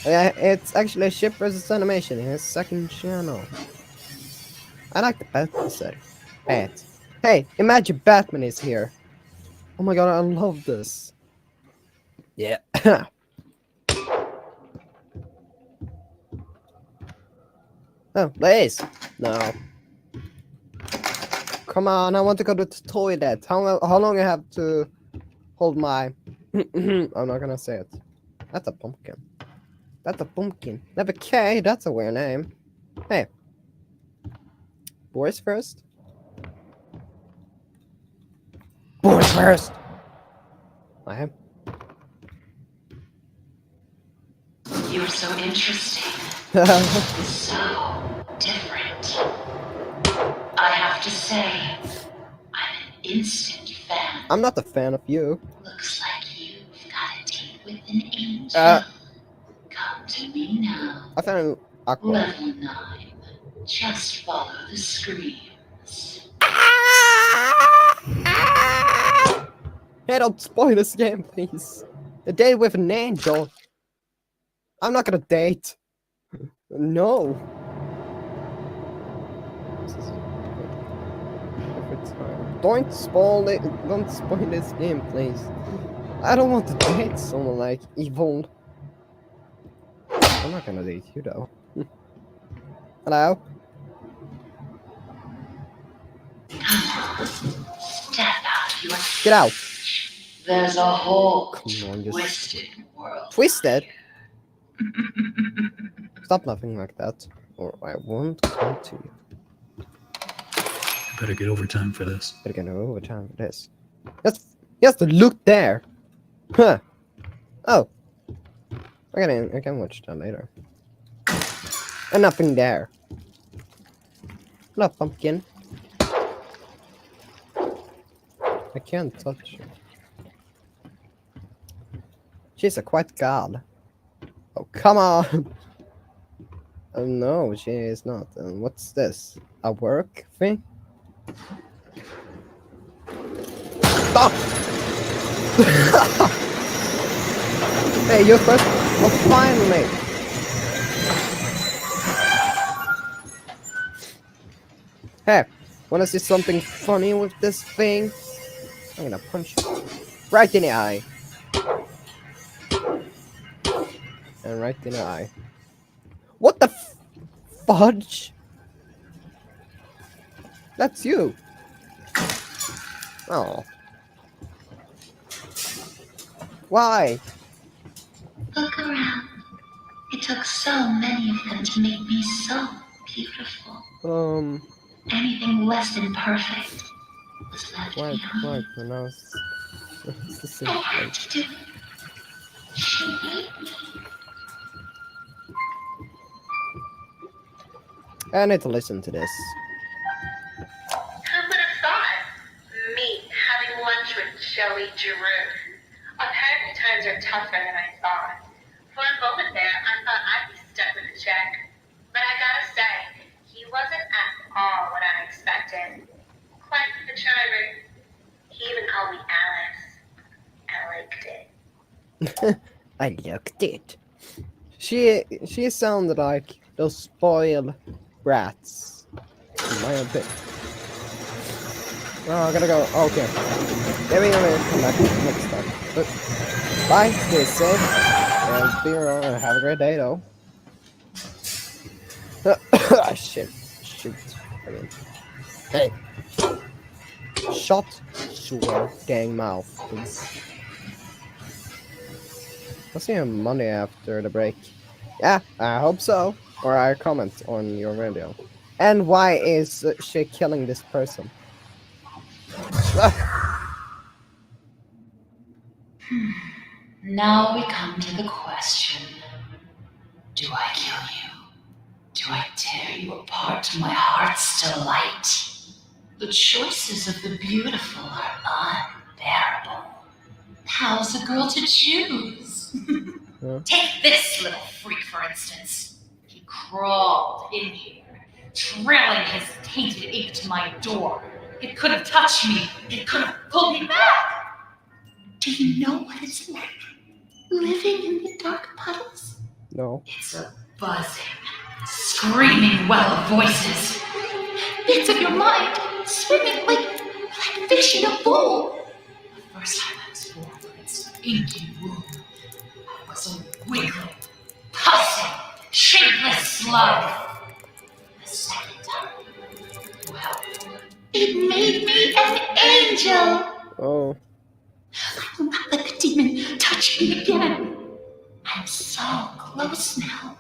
it's actually Ship vs Animation in his second channel. I like the Batman set. Hey, imagine Batman is here. Oh my god, I love this. Yeah. Oh, please. No. Come on, I want to go to the toilet. How long I have to hold my... I'm not gonna say it. That's a pumpkin. That's a pumpkin. Never K, that's a weird name. Hey. Boys first? Boys first! I am. You're so interesting. So different. I have to say, I'm an instant fan. I'm not a fan of you. Looks like you've got a date with an angel. Come to me now. I found it awkward. Level 9. Just follow the screams. Hey, don't spoil this game, please. A date with an angel. I'm not gonna date. No. Don't spoil it. Don't spoil this game, please. I don't want to date someone like Yvonne. I'm not gonna date you though. Hello? Step out your Get out. There's a whole Come on, just twisted world. Twisted? Stop laughing like that, or I won't come to you. Better get overtime for this. Better get overtime for this. He has to look there. Huh. Oh. I can watch that later. And nothing there. Hello, pumpkin. I can't touch her. She's a quiet god. Oh, come on! Oh no, she is not. What's this? A work thing? Stop! Hey, you're first. Oh, finally! Hey, wanna see something funny with this thing? I'm gonna punch you right in the eye. And right in the eye. What the fudge? That's you. Oh. Why? Look around. It took so many of them to make me so beautiful. Anything less than perfect was left behind. Why pronounce? It's the same I had thing. to do it. She hate me. I need to listen to this. Who would have thought? Me having lunch with Joey Giroux. Apparently times are tougher than I thought. For a moment there, I thought I'd be stuck with a check. But I gotta say, he wasn't at all what I expected. Quite the charmer. He even called me Alice. I liked it. I looked it. She sounded like those spoiled brats. In my opinion. Oh, I gotta go. Okay. Maybe I'm gonna come back next time. But bye. Stay safe. And be around. And have a great day, though. Shit. Shoot. Again. Hey. Shut your dang mouth, please. I'll see you on Monday after the break. Yeah, I hope so. Or I comment on your video. And why is she killing this person? Now we come to the question. Do I kill you? Do I tear you apart to my heart's delight? The choices of the beautiful are unbearable. How's a girl to choose? Take this little freak, for instance. He crawled in here, trailing his tainted ink to my door. It could have touched me. It could have pulled me back. Do you know what it's like living in the dark puddles? No. It's a buzzing, screaming well of voices. Bits of your mind swimming like fish in a bowl. The first time I was born from its inky womb, I was a wiggling, pussing, shapeless slug. The second time, well, it made me an angel. Oh. I will not let the demon touch me again. I'm so close now.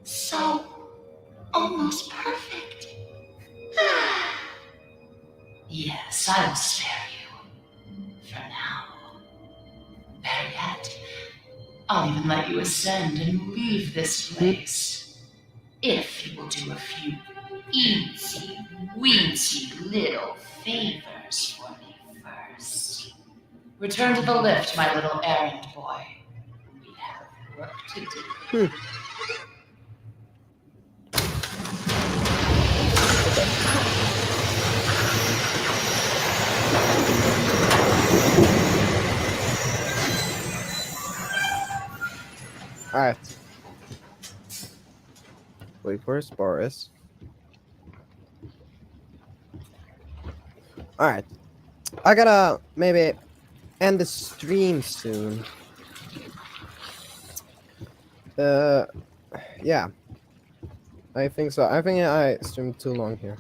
So almost perfect. Yes, I will spare you. For now. Better yet, I'll even let you ascend and leave this place. If you will do a few eensy, weensy little favors for me first. Return to the lift, my little errand boy. We have work to do. Alright. Wait, where's Boris? Alright. I gotta maybe end the stream soon. Yeah. I think so. I think I streamed too long here.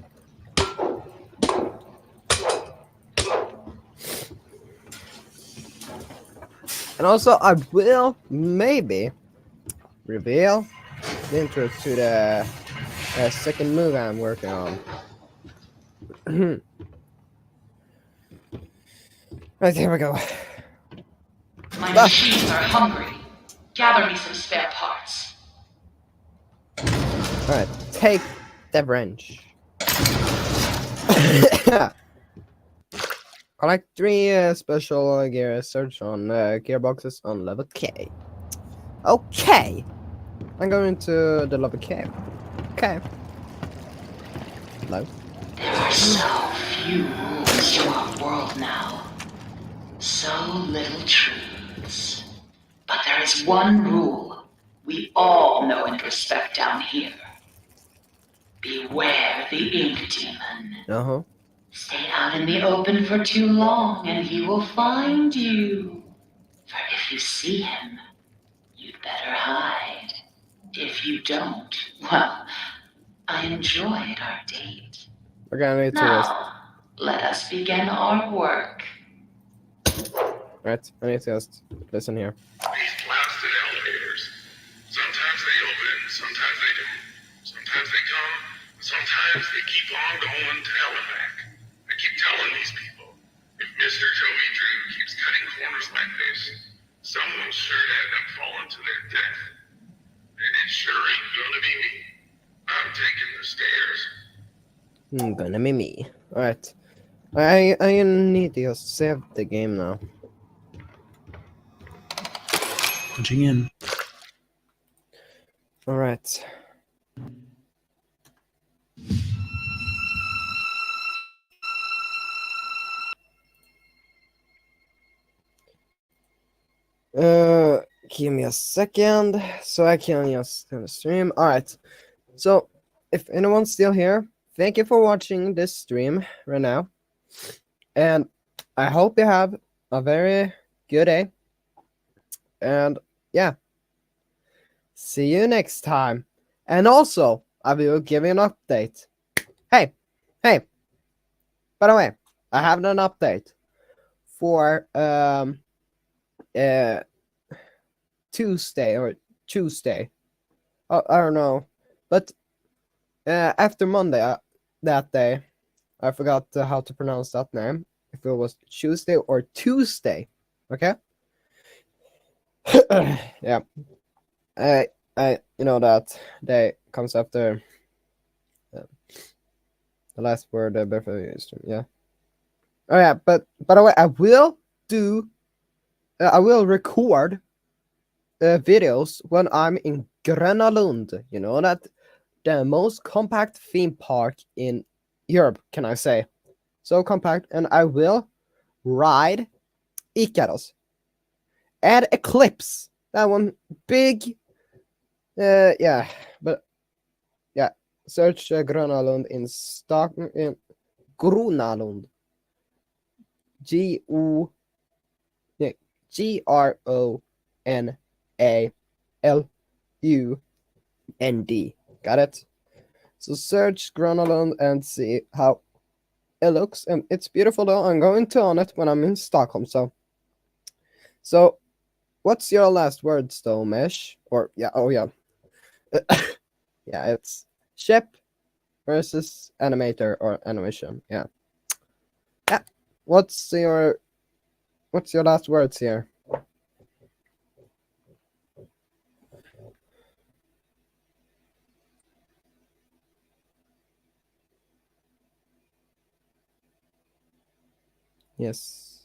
And also, I will maybe reveal the intro to the second movie I'm working on. Right, here we go. My machines are hungry. Gather me some spare parts. Alright, take the wrench. Collect 3 special gear search on gearboxes on level K. Okay. I'm going to the level K. Okay. Hello. There are so few rules to our world now. So little truths. But there is one rule we all know and respect down here. Beware the ink demon. Uh-huh. Stay out in the open for too long and he will find you. For if you see him, you'd better hide. If you don't, well, I enjoyed our date. We're gonna need to rest. Now, let us begin our work. Right, I need to just listen here. These blasted elevators. Sometimes they open, sometimes they don't. Sometimes they come, sometimes they keep on going to hell and back. I keep telling these people, if Mr. Joey Drew keeps cutting corners like this, someone's sure to end up falling to their death. And it sure ain't gonna be me. I'm taking the stairs. Gonna be me. Alright. I need to just save the game now. Punching in. Alright. Give me a second so I can just stream. Alright. So if anyone's still here, thank you for watching this stream right now. And I hope you have a very good day. And yeah, see you next time. And also, I will give you an update. Hey, by the way, I have an update for Tuesday. I don't know, but after Monday, that day, I forgot how to pronounce that name. If it was Tuesday or Tuesday, okay? Yeah, I you know that day comes after the last word before you stream. Yeah. Oh yeah, but by the way, I will record videos when I'm in Gröna Lund. You know that the most compact theme park in Europe, can I say? So compact, and I will ride Icarus and Eclipse. That one big. Yeah, but yeah. Search Gröna Lund in Stockholm. In Gröna Lund. GRONALUND. Got it? So search Gröna Lund and see how it looks. And it's beautiful though. I'm going to own it when I'm in Stockholm. So what's your last words though, Mesh? Or yeah, oh yeah. Yeah, it's ship versus animator or animation. Yeah. Yeah. What's your last words here? Yes.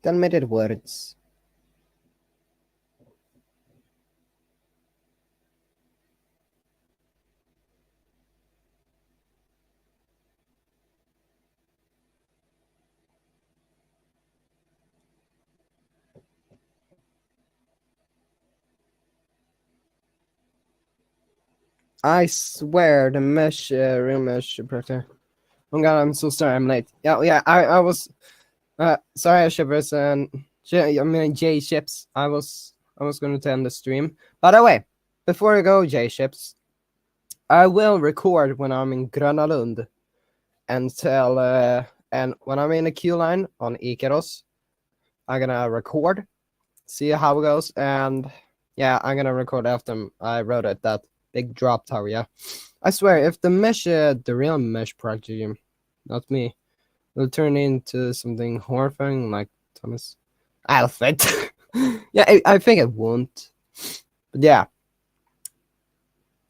Animated words. I swear the mesh, real mesh projector. Oh god, I'm so sorry, I'm late. Yeah, I was, sorry, shippers and J ships. I was going to end the stream. By the way, before I go, J ships, I will record when I'm in Gröna Lund until and when I'm in a queue line on Icarus, I'm gonna record, see how it goes, and yeah, I'm gonna record after I wrote it that big drop tower. Yeah, I swear, if the mesh, the real mesh project, not me, will turn into something horrifying like Thomas Alfred. Yeah, I think it won't. But yeah.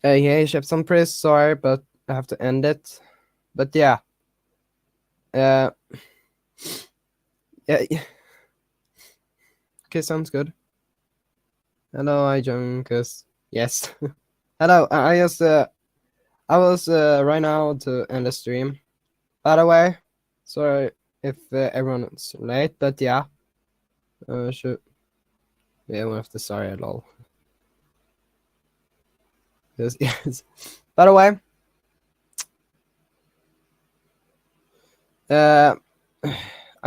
Yeah, Ships, I'm pretty sorry, but I have to end it. But yeah. Yeah. Okay, sounds good. Hello, Junkus. Yes. Hello, I was right now to end the stream. By the way, sorry if everyone's late, but yeah. Yeah, I won't have to sorry at all. Yes. By the way, I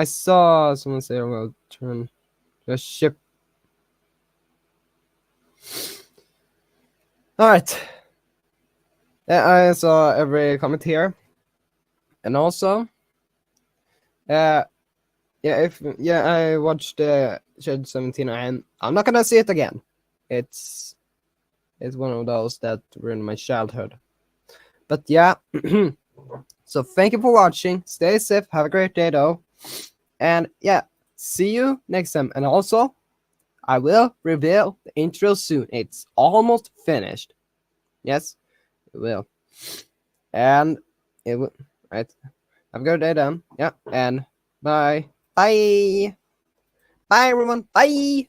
saw someone say, "Well, turn the ship." All right. I saw every comment here, and also, I watched Shed 17, and I'm not gonna see it again. It's one of those that ruined my childhood. But yeah, so thank you for watching. Stay safe. Have a great day, though. And yeah, see you next time. And also, I will reveal the intro soon. It's almost finished. Yes, it will. And it will. Right. Have a good day, then. Yeah. And bye. Bye. Bye, everyone. Bye.